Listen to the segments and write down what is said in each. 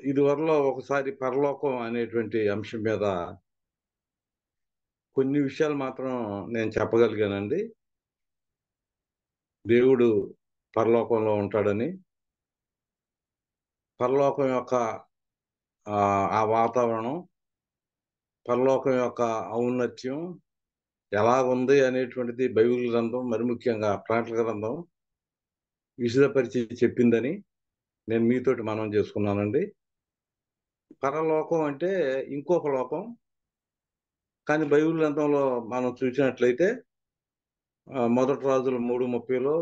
ఇదివరలో ఒకసారి పరలోకం అనేటువంటి అంశం మీద కొన్ని విషయాలు మాత్రం నేను చెప్పగలిగానండి. దేవుడు పరలోకంలో ఉంటాడని, పరలోకం యొక్క ఆ వాతావరణం, పరలోకం యొక్క ఔన్నత్యం ఎలాగుంది అనేటువంటిది బైబిల్ గ్రంథం, మరి ముఖ్యంగా ప్రకటన గ్రంథం విశదపరిచి చెప్పిందని నేను మీతోటి మనవి చేసుకున్నానండి. పరలోకం అంటే ఇంకొక లోకం. కానీ బైబిల్ గ్రంథంలో మనం చూసినట్లయితే మొదటి రాజులు 3:30లో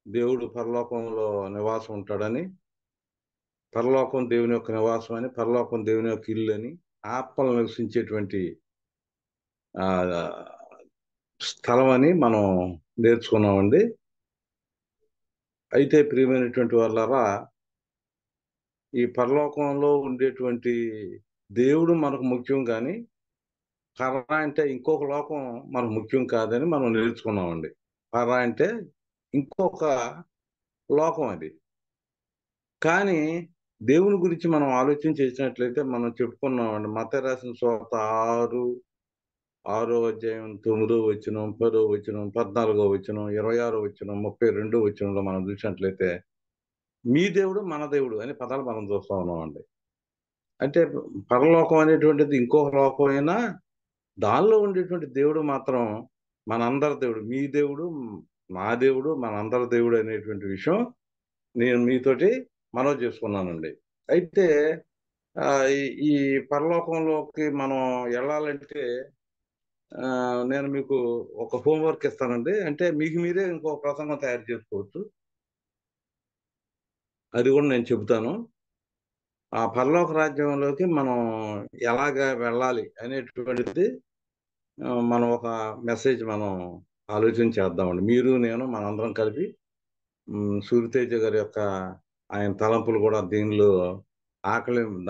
దేవుడు పరలోకంలో నివాసం ఉంటాడని, పరలోకం దేవుని యొక్క నివాసం అని, పరలోకం దేవుని యొక్క ఇల్లు అని, ఆత్మలు నివసించేటువంటి ఆ స్థలం అని మనం నేర్చుకున్నామండి. అయితే ప్రియమైనటువంటి వాళ్ళారా, ఈ పరలోకంలో ఉండేటువంటి దేవుడు మనకు ముఖ్యం కానీ, పర అంటే ఇంకొక లోకం మనకు ముఖ్యం కాదని మనం నేర్చుకున్నామండి. పర అంటే ఇంకొక లోకం అది. కానీ దేవుని గురించి మనం ఆలోచన చేసినట్లయితే మనం చెప్పుకున్నామండి. మత్తయి రాసిన సువార్త 6 అధ్యాయం 9 వచనం, 10 వచనం, 14 వచనం, 26 వచనం, 32 వచనంలో మనం చూసినట్లయితే మీ దేవుడు మన దేవుడు అనే పదాలు మనం చూస్తా ఉన్నామండి. అంటే పరలోకం అనేటువంటిది ఇంకొక లోకమైనా దానిలో ఉండేటువంటి దేవుడు మాత్రం మనందరి దేవుడు. మీ దేవుడు, మా దేవుడు, మనందరి దేవుడు అనేటువంటి విషయం నేను మీతోటి మనవి చేసుకున్నానండి. అయితే ఈ ఈ పరలోకంలోకి మనం వెళ్ళాలంటే నేను మీకు ఒక హోంవర్క్ ఇస్తానండి. అంటే మీకు మీరే ఇంకొక ప్రసంగం తయారు చేసుకోవచ్చు. అది కూడా నేను చెబుతాను. ఆ పరలోక రాజ్యంలోకి మనం ఎలాగా వెళ్ళాలి అనేటువంటిది మనం ఒక మెసేజ్ మనం ఆలోచన చేద్దామండి. మీరు, నేను మనందరం కలిపి సూరితేజ గారి యొక్క ఆయన తలంపులు కూడా దీనిలో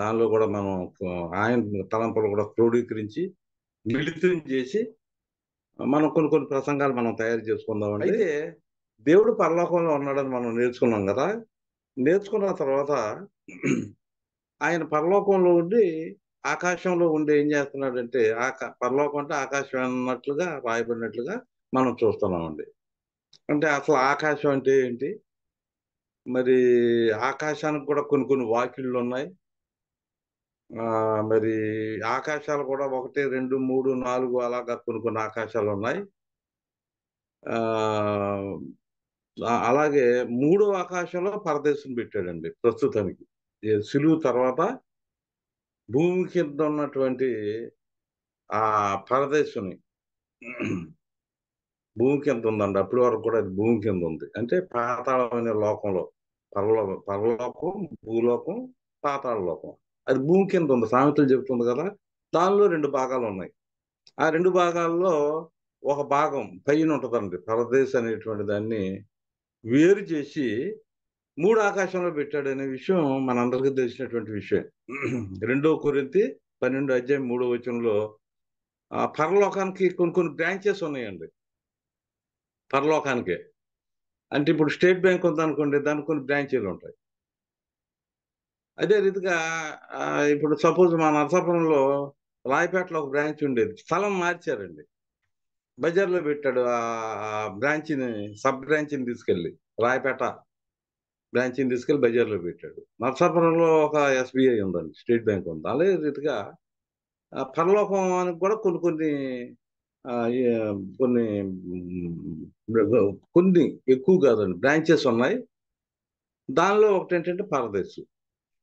దానిలో కూడా మనం ఆయన తలంపులు కూడా క్రోడీకరించి మిళితం చేసి మనం కొన్ని కొన్ని ప్రసంగాలు మనం తయారు చేసుకుందామండి. అయితే దేవుడు పరలోకంలో ఉన్నాడని మనం నేర్చుకున్నాం కదా. నేర్చుకున్న తర్వాత ఆయన పరలోకంలో ఉండి ఆకాశంలో ఉండి ఏం చేస్తున్నాడంటే పరలోకం అంటే ఆకాశం అన్నట్లుగా రాయబడినట్లుగా మనం చూస్తున్నామండి. అంటే అసలు ఆకాశం అంటే ఏంటి? మరి ఆకాశానికి కూడా కొన్ని కొన్ని వాకిళ్ళు ఉన్నాయి. మరి ఆకాశాలు కూడా 1, 2, 3, 4 అలాగా కొన్ని కొన్ని ఆకాశాలు ఉన్నాయి. అలాగే మూడో ఆకాశంలో పరదేశం పెట్టాడండి ప్రస్తుతానికి. సిలువు తర్వాత భూమి కింద ఉన్నటువంటి ఆ పరదేశుని భూమి కింద ఉందండి. అప్పటి వరకు కూడా అది భూమి కింద ఉంది. అంటే పాతాళం అనే లోకంలో పరలోకం, భూలోకం, పాతాళ లోకం. అది భూమి కింద ఉంది. సామెతలు చెబుతుంది కదా. దానిలో 2 భాగాలు ఉన్నాయి. ఆ 2 భాగాల్లో ఒక భాగం పైన ఉంటదండి. పరదేశ్ అనేటువంటి దాన్ని వేరు చేసి 3 ఆకాశంలో పెట్టాడనే విషయం మనందరికీ తెలిసినటువంటి విషయం. 2 కొరింథీ 12 అధ్యాయం 3 వచనంలో పరలోకానికి కొన్ని కొన్ని బ్రాంచెస్ ఉన్నాయండి. పరలోకానికే. అంటే ఇప్పుడు స్టేట్ బ్యాంక్ ఉందనుకోండి, దానికి కొన్ని బ్రాంచీలు ఉంటాయి. అదే రీతిగా ఇప్పుడు సపోజ్ మా నరసాపురంలో రాయపేటలో ఒక బ్రాంచ్ ఉండేది. స్థలం మార్చారండి. బజార్‌లో పెట్టాడు. బ్రాంచ్‌ని సబ్ బ్రాంచ్‌ని తీసుకెళ్ళి రాయపేట బ్రాంచ్‌ని తీసుకెళ్ళి బజార్‌లో పెట్టాడు. నరసాపురంలో ఒక ఎస్‌బీఐ ఉందండి. స్టేట్ బ్యాంక్ ఉంది. అదే రీతిగా పరలోకానికి కూడా కొన్ని కొన్ని కొన్ని కొన్ని ఎక్కువ కాదండి బ్రాంచెస్ ఉన్నాయి. దానిలో ఒకటేంటంటే పరదేశు.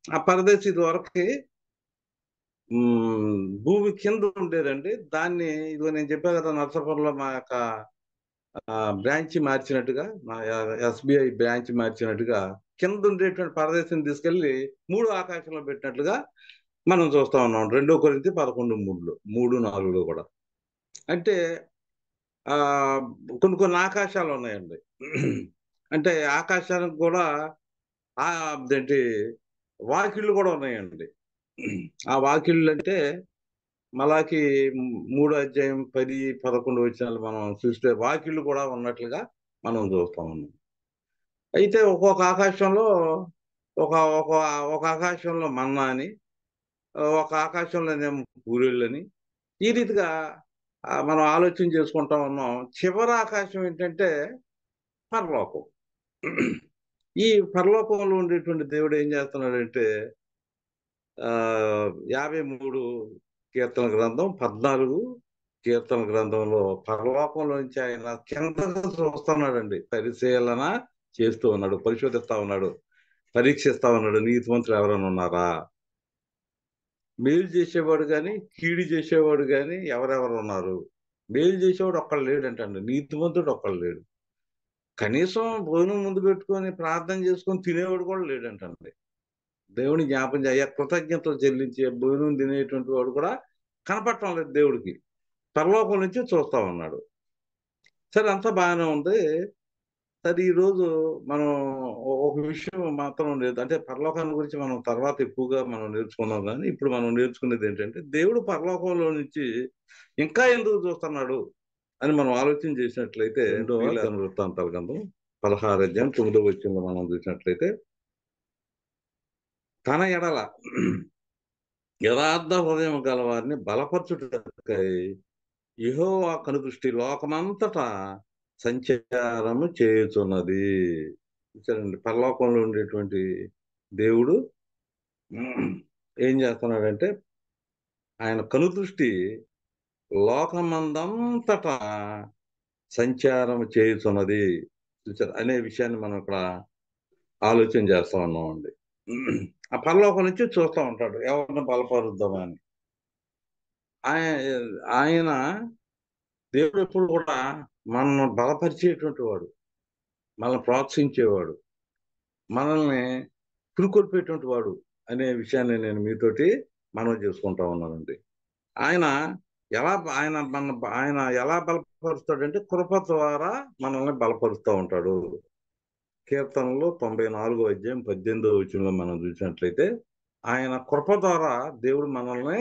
ఆ పరదేశు ఇదివరకి భూమి కింద ఉండేదండి. దాన్ని ఇదిగో నేను చెప్పా కదా నరసాపురంలో మా యొక్క బ్రాంచ్ మార్చినట్టుగా మా ఎస్‌బీఐ బ్రాంచ్ మార్చినట్టుగా కింద ఉండేటువంటి పరదేశం తీసుకెళ్ళి 3 ఆకాశంలో పెట్టినట్లుగా మనం చూస్తా ఉన్నాం. 2 కొరింథీ 11:3లో 3, 4లో కూడా. అంటే కొన్ని కొన్ని ఆకాశాలు ఉన్నాయండి. అంటే ఆకాశానికి కూడా అదేంటి వాకిళ్ళు కూడా ఉన్నాయండి. ఆ వాకిళ్ళు అంటే మలాకి 3 అధ్యాయం 10, 11 వచనాలు మనం చూస్తే వాకిళ్ళు కూడా ఉన్నట్లుగా మనం చూస్తా ఉన్నాం. అయితే ఒక్కొక్క ఆకాశంలో ఒక ఒక ఒక ఆకాశంలో మన్నా అని, ఒక ఆకాశంలోనేమో పూరేళ్ళని, ఈ రీతిగా మనం ఆలోచన చేసుకుంటా ఉన్నాం. చివరి ఆకాశం ఏంటంటే పరలోకం. ఈ పరలోకంలో ఉండేటువంటి దేవుడు ఏం చేస్తున్నాడంటే 53 కీర్తన గ్రంథం 14 కీర్తన గ్రంథంలో పరలోకంలో నుంచి ఆయన కిందకు చూస్తున్నాడండి. పరిశీలన చేస్తూ ఉన్నాడు, పరిశోధిస్తా ఉన్నాడు, పరీక్షిస్తా ఉన్నాడు. నీతిమంతులు ఎవరైనా ఉన్నారా, మేలు చేసేవాడు కానీ కీడు చేసేవాడు కానీ ఎవరెవరు ఉన్నారు? మేలు చేసేవాడు ఒక్కడు లేడంటండి, నీతిమంతుడు ఒక్కడు లేడు. కనీసం భోజనం ముందు పెట్టుకొని ప్రార్థన చేసుకొని తినేవాడు కూడా లేడంటండి. దేవుని జ్ఞాపం చేయ కృతజ్ఞతలు చెల్లించే భోజనం తినేటువంటి వాడు కూడా కనపడటం లేదు దేవుడికి. పరలోకం నుంచి చూస్తా ఉన్నాడు. సరే, అంతా బాగానే ఉంది. సరే, ఈరోజు మనం ఒక విషయం మాత్రం లేదు, అంటే పరలోకాన్ని గురించి మనం తర్వాత ఎక్కువగా మనం నేర్చుకున్నాం. కానీ ఇప్పుడు మనం నేర్చుకునేది ఏంటంటే, దేవుడు పరలోకంలో నుంచి ఇంకా ఎందుకు చూస్తున్నాడు అని మనం ఆలోచన చేసినట్లయితే, వృత్తాంతాల గ్రంథం 16 అధ్యాయం 9వ వచనంలో మనం చూసినట్లయితే, తన ఎడల యథార్థ హృదయం గల వారిని బలపరచుటకై యెహోవా కనుదృష్టి లోకమంతటా సంచారము చేయుచున్నది. చూసారండి, పరలోకంలో ఉండేటువంటి దేవుడు ఏం చేస్తున్నాడంటే, ఆయన కనుదృష్టి లోకమందంతటా సంచారం చేయుచున్నది. చూసారు అనే విషయాన్ని మనం ఇక్కడ ఆలోచన చేస్తా ఉన్నామండి. ఆ పరలోకం నుంచి చూస్తూ ఉంటాడు ఎవరిని బలపరుద్దామని. ఆయన దేవుడు ఎప్పుడు కూడా మనల్ని బలపరిచేటువంటి వాడు, మనల్ని ప్రోత్సహించేవాడు, మనల్ని పురుకొల్పేటువంటి వాడు అనే విషయాన్ని నేను మీతోటి మనవి చేసుకుంటా ఉన్నానండి. ఆయన ఆయన ఎలా బలపరుస్తాడంటే కృప ద్వారా మనల్ని బలపరుస్తూ ఉంటాడు. కీర్తనలో 94వ అధ్యాయం 18వ వచనంలో మనం చూసినట్లయితే, ఆయన కృప ద్వారా దేవుడు మనల్ని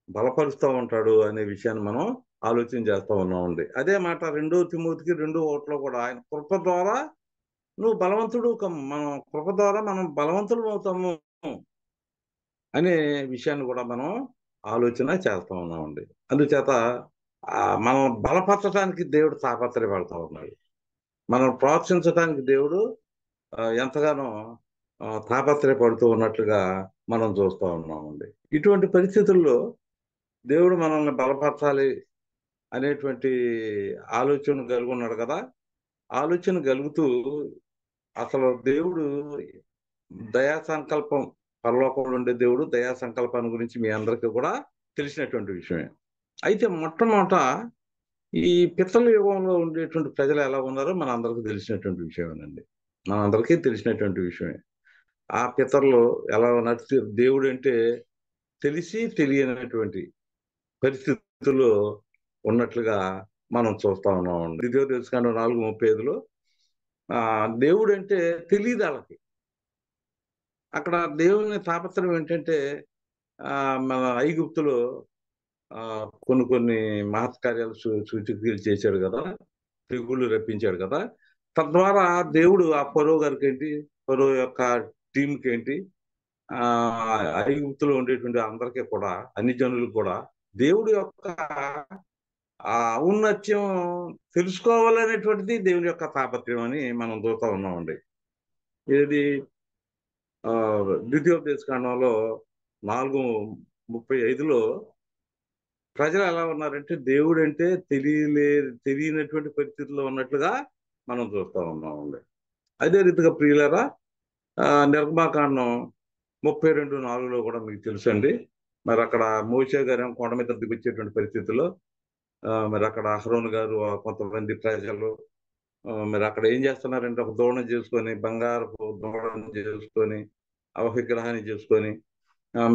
బలపరుస్తూ ఉంటాడు అనే విషయాన్ని మనం ఆలోచన చేస్తూ ఉన్నామండి. అదే మాట 2 తిమోతికి 2:1లో కూడా, ఆయన కృప ద్వారా నువ్వు బలవంతుడు, మనం కృప ద్వారా మనం బలవంతులు అవుతాము అనే విషయాన్ని కూడా మనం ఆలోచన చేస్తూ ఉన్నామండి. అందుచేత మనం బలపరచడానికి దేవుడు తాపత్రయపడతా ఉన్నాడు. మనం ప్రోత్సహించడానికి దేవుడు ఎంతగానో తాపత్రయపడుతూ ఉన్నట్లుగా మనం చూస్తూ ఉన్నామండి. ఇటువంటి పరిస్థితుల్లో దేవుడు మనల్ని బలపరచాలి అనేటువంటి ఆలోచన కలిగి ఉన్నాడు కదా. ఆలోచన కలుగుతూ అసలు దేవుడు దయా సంకల్పం, పరలోకంలో ఉండే దేవుడు దయా సంకల్పాన్ని గురించి మీ అందరికీ కూడా తెలిసినటువంటి విషయమే. అయితే మొట్టమొదట ఈ పితల యుగంలో ఉండేటువంటి ప్రజలు ఎలా ఉన్నారో మన అందరికీ తెలిసినటువంటి విషయమేనండి. మనందరికీ తెలిసినటువంటి విషయమే. ఆ పితరులు ఎలా ఉన్నారు, దేవుడు అంటే తెలిసి తెలియనటువంటి పరిస్థితుల్లో ఉన్నట్లుగా మనం చూస్తా ఉన్నామండి. ద్వితీయోపదేశకాండం 4:35లో దేవుడు అంటే తెలియదు వాళ్ళకి. అక్కడ దేవుని తాపత్రయం ఏంటంటే, మన ఐగుప్తులో కొన్ని కొన్ని మహత్కార్యాలు సూచక్రియలు చేశాడు కదా, తెగుళ్ళు రప్పించాడు కదా. తద్వారా దేవుడు ఆ ఫరో గారికి ఏంటి, ఫరో యొక్క టీంకి ఏంటి, ఐగుప్తులో ఉండేటువంటి అందరికీ కూడా, అన్ని జనులకు కూడా దేవుడి యొక్క ఔన్నత్యం తెలుసుకోవాలనేటువంటిది దేవుని యొక్క తాపత్రయం అని మనం చూస్తూ ఉన్నామండి. ఇది ద్వితీయోపదేశకాండంలో 4:35లో ప్రజలు ఎలా ఉన్నారంటే, దేవుడు అంటే తెలియనటువంటి పరిస్థితుల్లో ఉన్నట్లుగా మనం చూస్తూ ఉన్నామండి. అదే రీతిగా ప్రియులారా, నిర్గమాకాండం 32:4లో కూడా మీకు తెలుసండి. మరి అక్కడ మోషే గారు కొండ మీద దిగొచ్చేటువంటి పరిస్థితుల్లో మరి అక్కడ అహరోను గారు కొంతమంది ప్రజలు మరి అక్కడ ఏం చేస్తున్నారంటే, ఒక దూడను చేసుకొని, బంగారపు దూడను చేసుకొని, ఆ విగ్రహాన్ని చేసుకొని,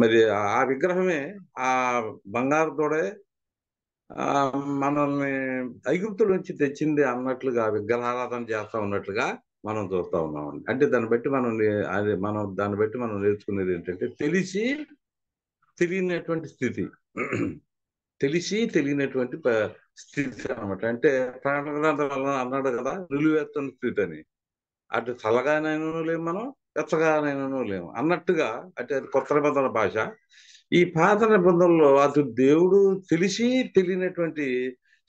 మరి ఆ విగ్రహమే, ఆ బంగారు దూడే మనల్ని ఐగుప్తు నుంచి తెచ్చింది అన్నట్లుగా విగ్రహారాధన చేస్తా ఉన్నట్లుగా మనం చూస్తా ఉన్నామండి. అంటే దాన్ని బట్టి దాన్ని బట్టి మనం నేర్చుకునేది ఏంటంటే, తెలిసి తెలియనటువంటి స్థితి. తెలిసి తెలియనటువంటి స్థితి అనమాట. అంటే ప్రకటన గ్రంథం వల్ల అన్నాడు కదా, నిలువెత్తని స్థితి అని. అటు చల్లగానైనా లేము మనం, వెచ్చగానైనను లేము అన్నట్టుగా. అంటే అది కొత్త నిబంధన భాష. ఈ పాత నిబంధనలో అటు దేవుడు తెలిసి తెలియనటువంటి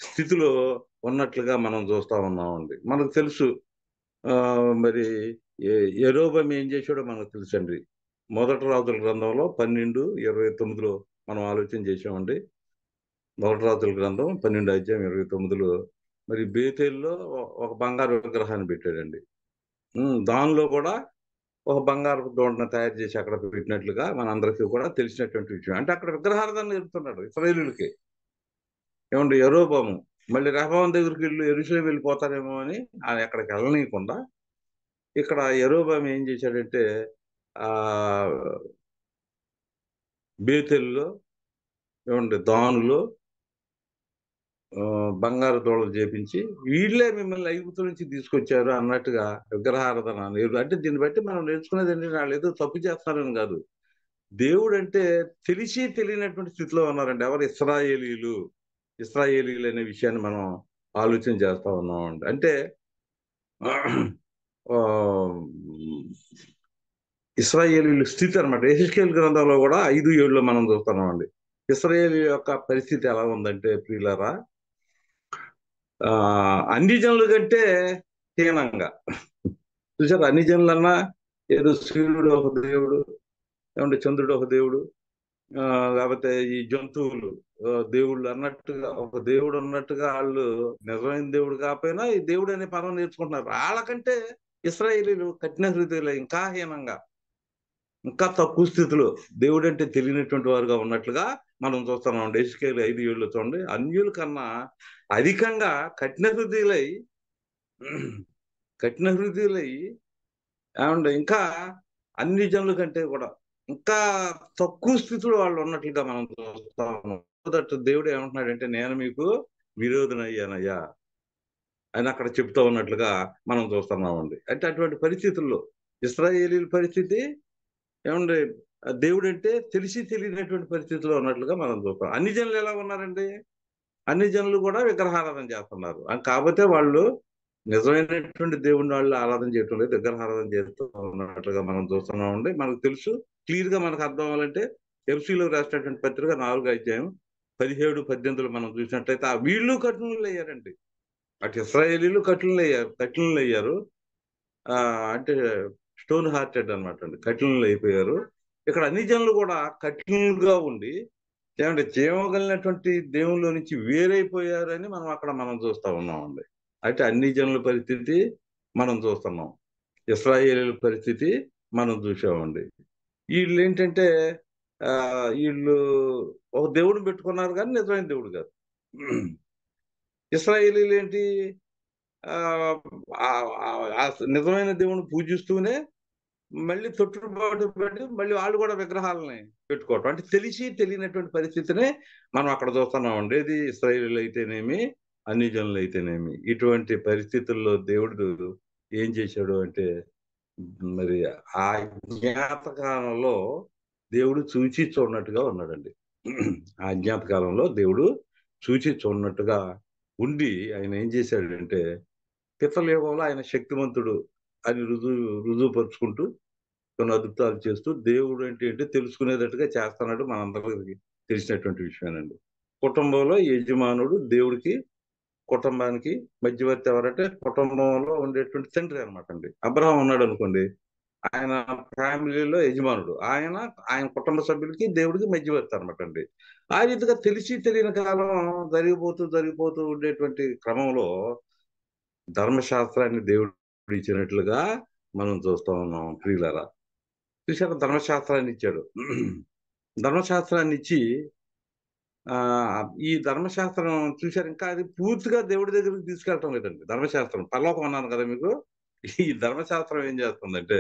స్థితిలో ఉన్నట్లుగా మనం చూస్తా ఉన్నామండి. మనకు తెలుసు. మరి యెరొబెయాము ఏం చేశాడో మనకు తెలుసండి. మొదటి రాజుల గ్రంథంలో 12:29లో మనం ఆలోచన చేశామండి. మొదటి రాజుల గ్రంథం 12:29లో మరి బేతేలులో ఒక బంగారు విగ్రహాన్ని పెట్టాడండి. దానిలో కూడా ఒక బంగారపు దూడను తయారు చేసి అక్కడ పెట్టినట్లుగా మనందరికీ కూడా తెలిసినటువంటి విషయం. అంటే అక్కడ విగ్రహారాధన జరుపుతున్నాడు ఇశ్రాయేలీయులకి. ఏమండి యరొబెయాము మళ్ళీ రెహబాము దగ్గరికి యెరూషలేము వెళ్ళిపోతారేమో అని ఆయన అక్కడికి వెళ్ళనీయకుండా ఇక్కడ యరొబెయాము ఏం చేశాడంటే ఆహ్, బేతేలులో ఏమండి దానులో బంగారు దూడలు చేపించి వీళ్ళే మిమ్మల్ని ఐగుప్తు నుంచి తీసుకొచ్చారు అన్నట్టుగా విగ్రహారాధన అంటే దీన్ని బట్టి మనం నేర్చుకునేది ఏంటంటే వాళ్ళు ఏదో తప్పు చేస్తున్నారని కాదు. దేవుడు అంటే తెలిసి తెలియనటువంటి స్థితిలో ఉన్నారండి. ఎవరు? ఇశ్రాయేలీలు. ఇశ్రాయేలీలు అనే విషయాన్ని మనం ఆలోచన చేస్తా ఉన్నామండి. అంటే ఆహ్, ఇశ్రాయేలీయుల స్థితి అనమాట. యెహెజ్కేలు గ్రంథంలో కూడా 5:7లో మనం చూస్తున్నామండి. ఇశ్రాయేలు యొక్క పరిస్థితి ఎలా ఉందంటే ప్రియులారా, అన్ని జనుల కంటే హీనంగా. చూసారా? అన్ని జనులన్నా ఏదో సూర్యుడు ఒక దేవుడు, ఏమంటే చంద్రుడు ఒక దేవుడు, లేకపోతే ఈ జంతువులు దేవుళ్ళు అన్నట్టుగా ఒక దేవుడు ఉన్నట్టుగా వాళ్ళు నిజమైన దేవుడు కాకపోయినా ఈ దేవుడు అనే పదం నేర్చుకుంటున్నారు. వాళ్ళకంటే ఇశ్రాయేలీయులు కఠిన హృదయులు ఇంకా హీనంగా, ఇంకా తక్కువ స్థితిలో దేవుడంటే తెలియనటువంటి వారుగా ఉన్నట్లుగా మనం చూస్తున్నాం. యెహెజ్కేలు 5:7 చూడండి. అన్యుల కన్నా అధికంగా కఠిన హృదయులై ఏమండి ఇంకా అన్ని జనుల కంటే కూడా ఇంకా తక్కువ స్థితిలో వాళ్ళు ఉన్నట్లుగా మనం చూస్తా ఉన్నాం. దేవుడు ఏమంటున్నాడంటే నేను మీకు విరోధనయ్యానయ్యా అని అక్కడ చెప్తా ఉన్నట్లుగా మనం చూస్తున్నామండి. అంటే అటువంటి పరిస్థితుల్లో ఇశ్రాయేలీయుల పరిస్థితి ఏమండి దేవుడు అంటే తెలిసి తెలియనటువంటి పరిస్థితిలో ఉన్నట్లుగా మనం చూస్తాం. అన్ని జనులు ఎలా ఉన్నారండి? అన్ని జనులు కూడా విగ్రహారాధన చేస్తున్నారు. కాకపోతే వాళ్ళు నిజమైనటువంటి దేవుడిని వాళ్ళు ఆరాధన చేయటం లేదు. విగ్రహారాధన చేస్తూ ఉన్నట్లుగా మనం చూస్తున్నామండి. మనకు తెలుసు. క్లియర్ గా మనకు అర్థం అవ్వాలంటే ఎఫ్సీలో రాసినటువంటి పత్రిక 4:17-18 మనం చూసినట్లయితే ఆ వీళ్ళు కఠినులు అయ్యారండి. అటు ఇశ్రాయేలీలు కఠినులు అయ్యారు. అంటే స్టోన్ హార్టెడ్ అనమాట అండి. కఠినులు అయిపోయారు. ఇక్కడ అన్ని జనులు కూడా కఠినులుగా ఉండి ఏమంటే జీవం కలిగినటువంటి దేవుళ్ళలో నుంచి వేరైపోయారని మనం చూస్తా ఉన్నామండి. అయితే అన్ని జనుల పరిస్థితి మనం చూస్తున్నాం. ఇశ్రాయేలీయుల పరిస్థితి మనం చూసామండి. వీళ్ళేంటంటే వీళ్ళు ఒక దేవుడిని పెట్టుకున్నారు కానీ నిజమైన దేవుడు కాదు. ఇశ్రాయేలీయులు ఏంటి? ఆహ్, నిజమైన దేవుడిని పూజిస్తూనే మళ్ళీ తొట్టుబాటు పడి మళ్ళీ వాళ్ళు కూడా విగ్రహాలని పెట్టుకోవటం. అంటే తెలిసి తెలియనటువంటి పరిస్థితిని మనం అక్కడ చూస్తున్నామండి. ఇది ఇశ్రాయేలీయులు అయితేనేమి, అన్ని జనులు అయితేనేమి. ఇటువంటి పరిస్థితుల్లో దేవుడు ఏం చేశాడు అంటే మరి ఆ జ్ఞాతకాలంలో దేవుడు చూచి చూడనట్టుగా ఉన్నాడండి. ఆ జ్ఞాతకాలంలో దేవుడు చూచి చూడనట్టుగా ఉండి ఆయన ఏం చేశాడంటే పితల యుగంలో ఆయన శక్తిమంతుడు అని రుజువుపరుచుకుంటూ కొన్ని అద్భుతాలు చేస్తూ దేవుడు అంటే ఏంటో తెలుసుకునేటట్టుగా చేస్తున్నాడు. మనందరికీ తెలిసినటువంటి విషయమేనండి. కుటుంబంలో యజమానుడు దేవుడికి, కుటుంబానికి మధ్యవర్తి ఎవరంటే కుటుంబంలో ఉండేటువంటి తండ్రి అనమాట అండి. అబ్రహాం ఉన్నాడు అనుకోండి. ఆయన ఫ్యామిలీలో యజమానుడు. ఆయన కుటుంబ సభ్యులకి, దేవుడికి మధ్యవర్తి అనమాట అండి. ఆ రీతిగా తెలిసి తెలియని కాలం జరిగిపోతూ ఉండేటువంటి క్రమంలో ధర్మశాస్త్రాన్ని దేవుడు ఇచ్చినట్లుగా మనం చూస్తా ఉన్నాం ప్రియులారా. చూసారా? ధర్మశాస్త్రాన్ని ఇచ్చాడు. ధర్మశాస్త్రాన్ని ఇచ్చి ఈ ధర్మశాస్త్రం చూసారు ఇంకా అది పూర్తిగా దేవుడి దగ్గరికి తీసుకెళ్ళటం లేదండి. ధర్మశాస్త్రం పరలోకం అన్నాను కదా మీకు. ఈ ధర్మశాస్త్రం ఏం చేస్తుందంటే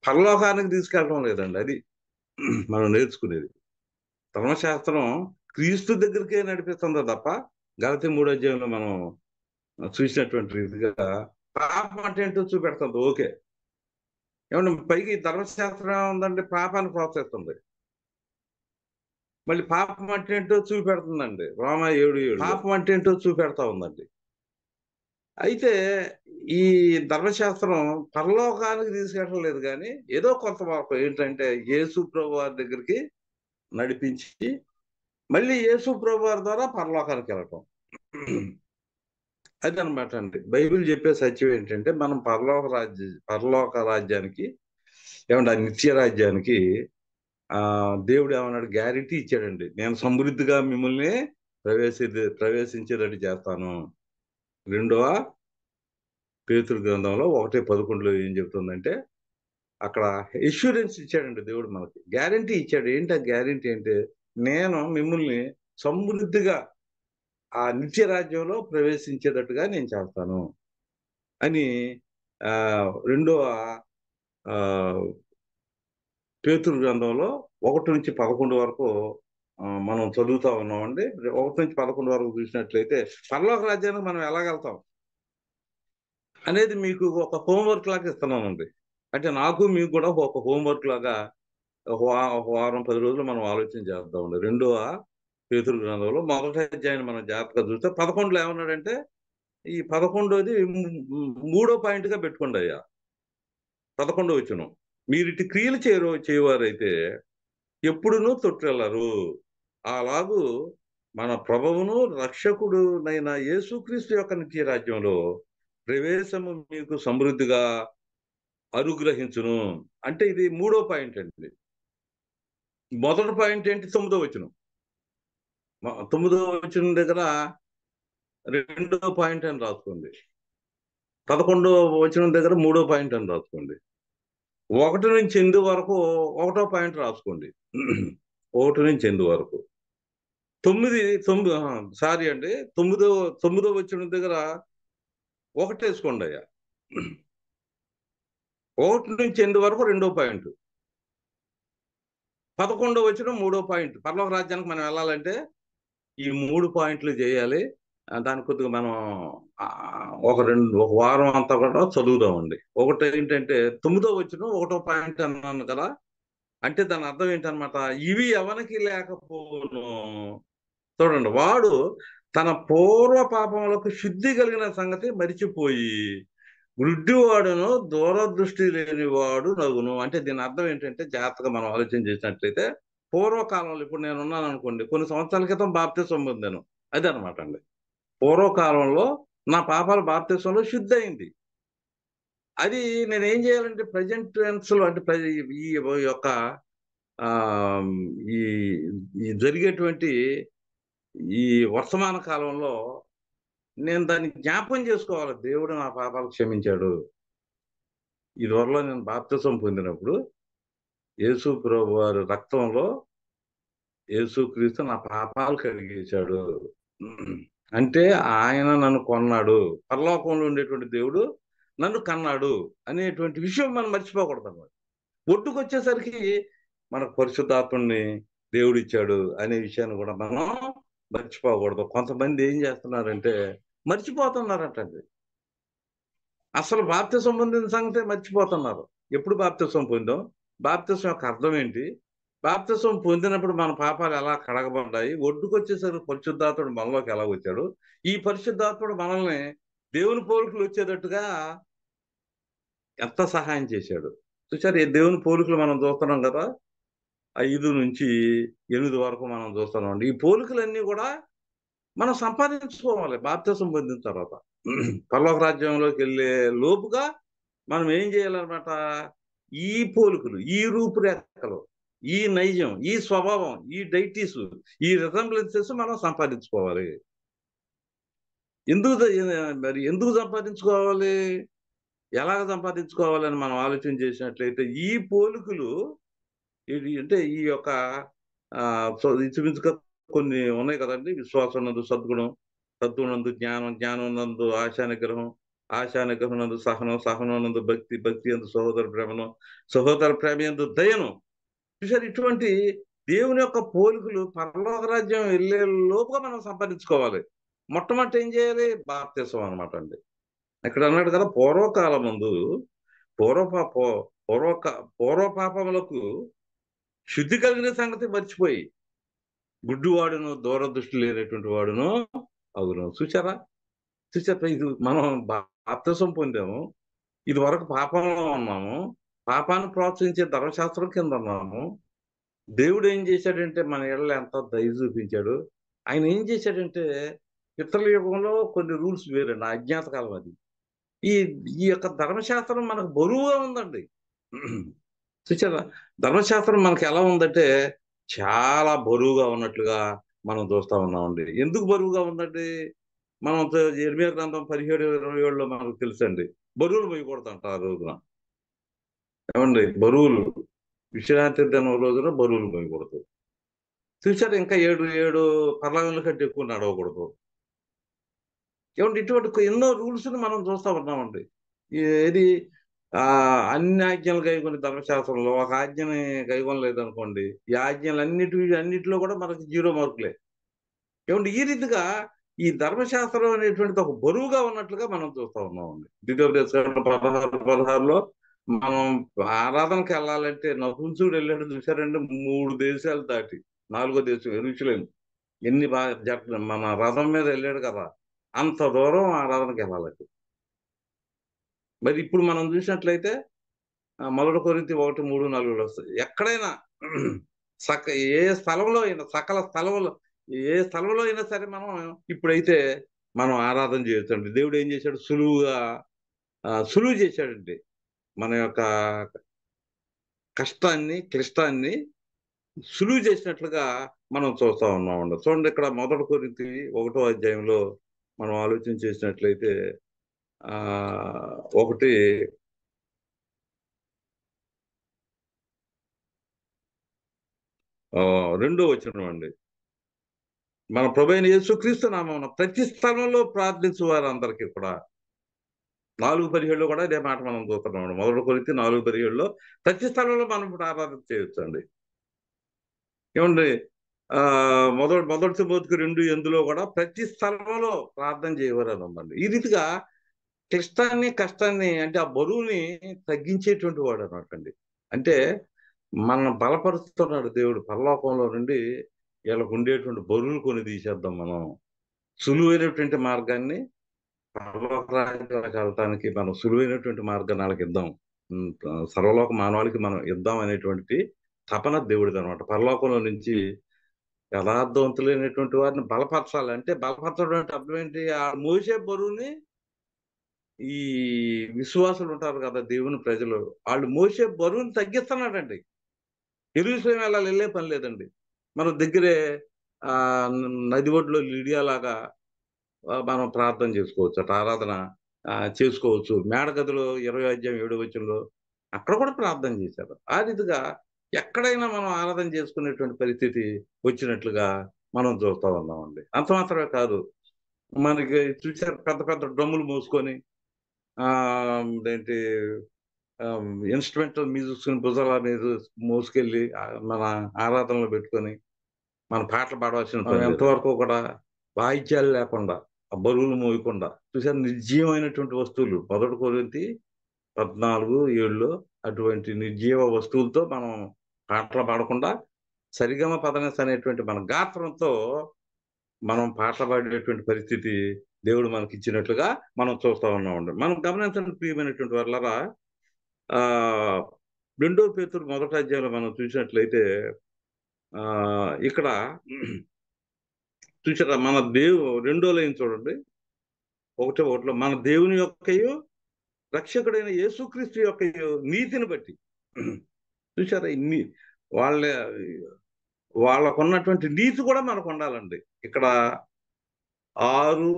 పరలోకానికి తీసుకెళ్ళటం లేదండి. అది మనం నేర్చుకునేది. ధర్మశాస్త్రం క్రీస్తు దగ్గరికే నడిపిస్తుందో తప్ప గలతీ 3 మనం చూసినటువంటి రీతిగా పాపం అంటే ఏంటో చూపెడుతుంది. ఓకే. ఏమంటే పైకి ధర్మశాస్త్రం ఉందండి పాపాన్ని ప్రోత్సహిస్తుంది. మళ్ళీ పాపం అంటే ఏంటో చూపెడుతుందండి. రోమా 7:7 పాపం అంటే ఏంటో చూపెడతా ఉందండి. అయితే ఈ ధర్మశాస్త్రం పరలోకానికి తీసుకెళ్ళలేదు కానీ ఏదో కొంత వరకు ఏంటంటే యేసు ప్రభు వారి దగ్గరికి నడిపించి మళ్ళీ యేసు ప్రభు వారి ద్వారా పరలోకానికి వెళ్ళటం. అదనమాట అండి. బైబిల్ చెప్పే సత్యం ఏంటంటే మనం పరలోక రాజ్యానికి ఏమంటే ఆ నిత్య రాజ్యానికి దేవుడు ఏమన్నాడు, గ్యారెంటీ ఇచ్చాడండి. నేను సమృద్ధిగా మిమ్మల్ని ప్రవేశించేటట్టు చేస్తాను. 2వ పేతురు గ్రంథంలో 1:11 ఏం చెప్తుందంటే అక్కడ ఎష్యూరెన్స్ ఇచ్చాడండి దేవుడు, మనకి గ్యారెంటీ ఇచ్చాడు. ఏంటి ఆ గ్యారెంటీ అంటే, నేను మిమ్మల్ని సమృద్ధిగా ఆ నిత్య రాజ్యంలో ప్రవేశించేటట్టుగా నేను చేస్తాను అని 2వ పేతురు గ్రంథంలో 1-11 వరకు మనం చదువుతా ఉన్నామండి. 1-11 వరకు చూసినట్లయితే పరలోక రాజ్యానికి మనం ఎలాగెళ్తాం అనేది మీకు ఒక హోంవర్క్ లాగా ఇస్తున్నానండి. అంటే నాకు మీకు కూడా ఒక హోంవర్క్ లాగా ఒక వారం 10 రోజులు మనం ఆలోచన చేద్దామండి. 2వ పేతురు గ్రంథంలో మొదటి అధ్యాయాన్ని మనం జాగ్రత్తగా చూస్తే 11లో ఏమన్నాడంటే, ఈ 11ది 3వ పాయింట్గా పెట్టుకోండి అయ్యా. 11వ వచనం, మీరిటి క్రియలు చేయవారైతే ఎప్పుడునూ తొట్టిల్లరు. అలాగూ మన ప్రభువును రక్షకుడునైన యేసుక్రీస్తు యొక్క నిత్య రాజ్యంలో ప్రవేశము మీకు సమృద్ధిగా అనుగ్రహించును. అంటే ఇది 3వ పాయింట్ అండి. మొదటి పాయింట్ ఏంటి? 9వ వచనం. 9వ వచనం దగ్గర 2వ పాయింట్ అని రాసుకోండి. 11వ వచనం దగ్గర 3వ పాయింట్ అని రాసుకోండి. 1-8 వరకు 1వ పాయింట్ రాసుకోండి. 1-8 వరకు. 9 సారీ అండి. 9వ వచనం దగ్గర 1 వేసుకోండి అయ్యా. 1-8 వరకు 2వ పాయింట్. 11వ వచనం 3వ పాయింట్. పరలోక రాజ్యానికి మనం వెళ్ళాలంటే ఈ 3 పాయింట్లు చేయాలి. దానికి కొద్దిగా మనం ఒక వారం అంతా కూడా చదువుదామండి. ఒకటి ఏంటంటే 9వ వచనం 1వ పాయింట్ అన్నాను కదా, అంటే దాని అర్థం ఏంటనమాట, ఇవి ఎవరికి లేకపోను. చూడండి, వాడు తన పూర్వ పాపములకు శుద్ధి కలిగిన సంగతి మరిచిపోయి వృద్ధివాడును దూరదృష్టి లేనివాడు నగును. అంటే దీని అర్థం ఏంటంటే, జాగ్రత్తగా మనం ఆలోచన చేసినట్లయితే, పూర్వకాలంలో ఇప్పుడు నేను ఉన్నాను అనుకోండి, కొన్ని సంవత్సరాల క్రితం బాప్తిసం పొందాను, అదే అనమాట అండి. పూర్వకాలంలో నా పాపాల బాప్తిసంలో శుద్ధి అయింది. అది నేను ఏం చేయాలంటే ప్రజెంట్ టెన్స్ లో, అంటే ఈ యొక్క ఈ ఈ జరిగేటువంటి ఈ వర్తమాన కాలంలో నేను దాన్ని జ్ఞాపకం చేసుకోవాలి. దేవుడు నా పాపాలు క్షమించాడు. ఇదివరలో నేను బాప్తిసం పొందినప్పుడు యేసు ప్రభు వారి రక్తంలో యేసుక్రీస్తు నా పాపాలు కడిగేశాడు. అంటే ఆయన నన్ను కొన్నాడు, పరలోకంలో ఉండేటువంటి దేవుడు నన్ను కన్నాడు అనేటువంటి విషయం మనం మర్చిపోకూడదు అన్నమాట. ఒడ్డుకొచ్చేసరికి మనకు పరిశుద్ధాత్ముడిని దేవుడు ఇచ్చాడు అనే విషయాన్ని కూడా మనం మర్చిపోకూడదు. కొంతమంది ఏం చేస్తున్నారంటే మర్చిపోతున్నారంటండి. అసలు బాప్తిసం పొందిన సంగతే మర్చిపోతున్నారు. ఎప్పుడు బాప్తిసం పొందాం, బాప్తిసం యొక్క అర్థం ఏంటి, బాప్తిసం పొందినప్పుడు మన పాపాలు ఎలా కడగబడ్డాయి, ఒడ్డుకొచ్చేసరికి పరిశుద్ధాత్ముడు మనలోకి ఎలా వచ్చాడు, ఈ పరిశుద్ధాత్ముడు మనల్ని దేవుని పోలికలు వచ్చేటట్టుగా ఎంత సహాయం చేశాడు. చూసారు, ఈ దేవుని పోలికలు మనం చూస్తున్నాం కదా, 5-8 వరకు మనం చూస్తున్నాం. ఈ పోలికలన్నీ కూడా మనం సంపాదించుకోవాలి బాప్తిసం పొందిన తర్వాత. పరలోక రాజ్యంలోకి వెళ్ళే లోపుగా మనం ఏం చేయాలన్నమాట, ఈ పోలికలు, ఈ రూపురేఖలు, ఈ నైజం, ఈ స్వభావం, ఈ డైటీస్, ఈ రిజంబ్లెన్సెస్ మనం సంపాదించుకోవాలి. ఎందుకు సంపాదించుకోవాలి, ఎలాగ సంపాదించుకోవాలని మనం ఆలోచన చేసినట్లయితే, ఈ పోలికలు అంటే ఈ యొక్క ఇంచుమించుగా కొన్ని ఉన్నాయి కదండి. విశ్వాసం నందు సద్గుణం, సద్గుణందు జ్ఞానం, జ్ఞానం నందు ఆశానిగ్రహం, ఆశానిగ్రహం నందు సహనం, సహనం నందు భక్తి, భక్తి యందు సహోదర ప్రేమను, సహోదర ప్రేమ యందు దయను. చూసారు, ఇటువంటి దేవుని యొక్క పోలికలు పరలోక రాజ్యం వెళ్ళే లోపుగా మనం సంపాదించుకోవాలి. మొట్టమొదటి ఏం చేయాలి, బాప్తిసం అనమాట అండి. ఇక్కడ అన్నాడు కదా, పూర్వకాలం ముందు పూర్వపాపములకు శుద్ధి కలిగిన సంగతి మర్చిపోయి గుడ్డివాడును దూరదృష్టి లేనటువంటి వాడును అవును. చూసారా, చూసారా, ఇది మనం బాప్తిసం పొందాము, ఇది వరకు పాపంలో ఉన్నాము, పాపాన్ని ప్రోత్సహించే ధర్మశాస్త్రం కింద ఉన్నాము. దేవుడు ఏం చేశాడంటే మన ఎడల ఎంత దయ చూపించాడు. ఆయన ఏం చేశాడంటే పితృల యుగంలో కొన్ని రూల్స్ వేరండి, అజ్ఞాత కాలం అది. ఈ ఈ యొక్క ధర్మశాస్త్రం మనకు బరువుగా ఉందండి. చూసారా, ధర్మశాస్త్రం మనకి ఎలా ఉందంటే చాలా బరువుగా ఉన్నట్లుగా మనం చూస్తా ఉన్నామండి. ఎందుకు బరువుగా ఉందండి? మనం ఇర్మియా గ్రంథం 17:27లో మనకు తెలుసండి, బరువులు మోయకూడదంట ఆ రోజున. ఏమండి, బరువులు, విశ్రాంతి దినం రోజున బరువులు మోయకూడదు. చూసారు, ఇంకా 7 పర్లాంగుల కంటే ఎక్కువ నడవకూడదు. ఏమంటే ఇటువంటి ఎన్నో రూల్స్ ని మనం చూస్తా ఉన్నామండి. ఏది అన్ని ఆజ్ఞలు కైకొని ధర్మశాస్త్రంలో ఒక ఆజ్ఞని కైగొనలేదనుకోండి, ఈ అన్నిటిలో కూడా మనకి 0 మార్కులే. ఏమంటే ఈ రీతిగా ఈ ధర్మశాస్త్రం అనేటువంటిది ఒక బరువుగా ఉన్నట్లుగా మనం చూస్తా ఉన్నామండి. 16:16లో మనం ఆరాధనకి వెళ్ళాలంటే నపుంసకుడు వెళ్ళాడు చూసారండి, 3 దేశాలు దాటి 4వ దేశం యెరూషలేము. ఎన్ని బాగా మన రథం మీద వెళ్ళాడు కదా, అంత దూరం ఆరాధనకి వెళ్ళాలండి. మరి ఇప్పుడు మనం చూసినట్లయితే 1 కొరింథీ 1:3-4 వస్తాయి. ఎక్కడైనా ఏ స్థలంలో అయినా, సకల స్థలంలో ఏ స్థలంలో అయినా సరే మనం ఇప్పుడైతే మనం ఆరాధన చేయొచ్చండి. దేవుడు ఏం చేశాడు, సులువు చేశాడండి మన యొక్క కష్టాన్ని, క్లిష్టాన్ని సులువు చేసినట్లుగా మనం చూస్తా ఉన్నామండి. చూడండి, ఇక్కడ 1 కొరింథీ 1వ అధ్యాయంలో మనం ఆలోచన చేసినట్లయితే 2వ వచనం అండి. మన ప్రభువైన యేసుక్రీస్తు నామమున ప్రతి స్థలంలో ప్రార్థించు వారందరికీ కూడా 4:17లో కూడా ఇదే మాట మనం చూస్తున్నాం. 1 కొరింథీ 4:17లో ప్రతి స్థలంలో మనం ఇప్పుడు ఆరాధన చేయొచ్చు అండి. ఏమండి, మొదటి తిమోతికి 2:8లో కూడా ప్రతి స్థలంలో ప్రార్థన చేయవారని ఉందండి. ఈ రీతిగా క్లిష్టాన్ని, కష్టాన్ని, అంటే ఆ బరువుని తగ్గించేటువంటి వాడు అన్నమాట అండి. అంటే మనల్ని బలపరుస్తున్నాడు దేవుడు. పరలోకంలో నుండి వీళ్ళకు ఉండేటువంటి బరువులు కొన్ని తీసేద్దాం మనం. సులువైనటువంటి మార్గాన్ని, పరలోక రాజ్యానికి వెళ్ళటానికి మనం సులువైనటువంటి మార్గాన్ని వాళ్ళకి ఇద్దాం. సర్వలోక మానవాళికి మనం ఇద్దాం అనేటువంటి తపన దేవుడిది అనమాట. పరలోకంలో నుంచి యథార్థవంతులైనటువంటి వారిని బలపరచాలి. అంటే బలపరచడం అంటే అర్థం ఏంటి? ఆ మోసే బరువుని ఈ విశ్వాసులు ఉంటారు కదా, దేవుని ప్రజలు, వాళ్ళు మోసే బరువుని తగ్గిస్తున్నాడండి. యెరూషలేము వెళ్ళే పని లేదండి. మన దగ్గరే నది ఒడ్లో లిడియా లాగా మనం ప్రార్థన చేసుకోవచ్చు, అటు ఆరాధన చేసుకోవచ్చు. మేడగదిలో 20వ అధ్యాయం 7వ వచనంలో అక్కడ కూడా ప్రార్థన చేశారు. ఆ రీతిగా ఎక్కడైనా మనం ఆరాధన చేసుకునేటువంటి పరిస్థితి వచ్చినట్లుగా మనం చూస్తా ఉన్నామండి. అంత మాత్రమే కాదు, మనకి చూసారు పెద్ద పెద్ద డ్రమ్ములు మోసుకొని ఏంటి ఇన్స్ట్రుమెంటల్ మ్యూజిక్స్ భుజాల మీద మోసుకెళ్ళి మన ఆరాధనలో పెట్టుకొని మన పాటలు పాడవలసిన పని ఎంతవరకు కూడా వాయిద్యాలు లేకుండా, బరువులు మోయకుండా. చూసారు, నిర్జీవమైనటువంటి వస్తువులు 1 కొరింథీ 14:7లో అటువంటి నిర్జీవ వస్తువులతో మనం పాటలు పాడకుండా సరిగమ పదనిస అనేటువంటి మన గాత్రంతో మనం పాటలు పాడేటువంటి పరిస్థితి దేవుడు మనకి ఇచ్చినట్లుగా మనం చూస్తా ఉన్నామండి. మనం గమనించండి ప్రియమైనటువంటి వాళ్ళరా, 2 పేతురు 1వ అధ్యాయంలో మనం చూసినట్లయితే ఇక్కడ చూసారా, మన 2వ లైన్ చూడండి, 1:1లో మన దేవుని యొక్కయు రక్షకుడైన యేసుక్రీస్తు యొక్క నీతిని బట్టి. చూసారా, ఇన్ని వాళ్ళకున్నటువంటి నీతి కూడా మనకు ఉండాలండి. ఇక్కడ 6,